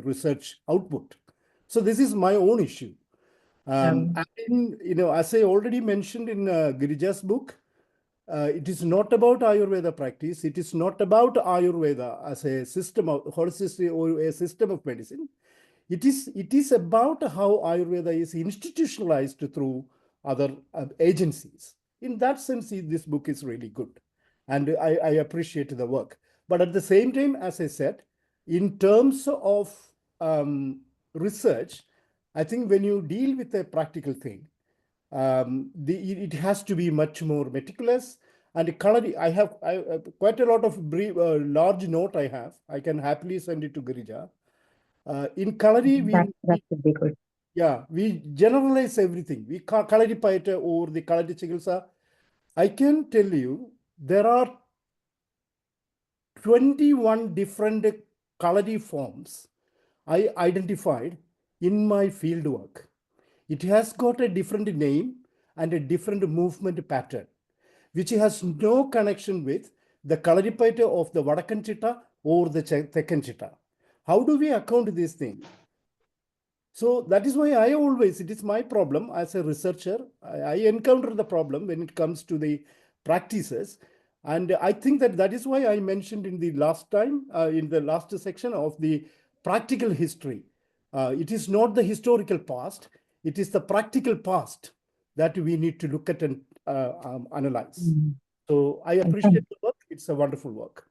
research output. So this is my own issue. And as I already mentioned in Girija's book, it is not about Ayurveda practice. It is not about Ayurveda as a system of holistic or a system of medicine. It is about how Ayurveda is institutionalized through other agencies. In that sense, this book is really good. And I appreciate the work. But at the same time, as I said, in terms of research, I think when you deal with a practical thing, it has to be much more meticulous. And Kalari, I have quite a lot of large note I have. I can happily send it to Girija. In Kalari, that would be good. Yeah, we generalize everything. We Kalari Paita or the Kalari Chikilsa. I can tell you there are 21 different Kalari forms I identified in my field work. It has got a different name and a different movement pattern, which has no connection with the Kalaripaita of the Vadakan Chitta or the Thekkan Chitta. How do we account this thing? So that is why it is my problem as a researcher. I encounter the problem when it comes to the practices. And I think that is why I mentioned in the last time, in the last section of the practical history. It is not the historical past, it is the practical past that we need to look at and analyze. So I appreciate the work. It's a wonderful work.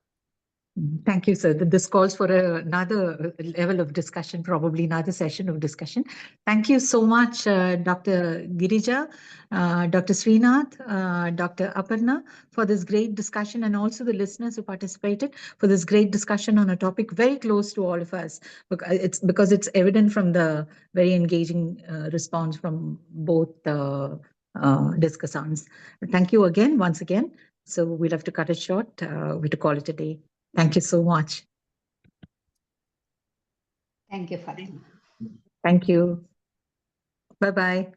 Thank you, sir. This calls for another level of discussion, probably another session of discussion. Thank you so much, Dr. Girija, Dr. Srinath, Dr. Aparna, for this great discussion, and also the listeners who participated for this great discussion on a topic very close to all of us. Because it's evident from the very engaging response from both discussants. Thank you again, once again. So we'll have to cut it short. We have to call it a day. Thank you so much. Thank you, Fatima. Thank you. Bye-bye.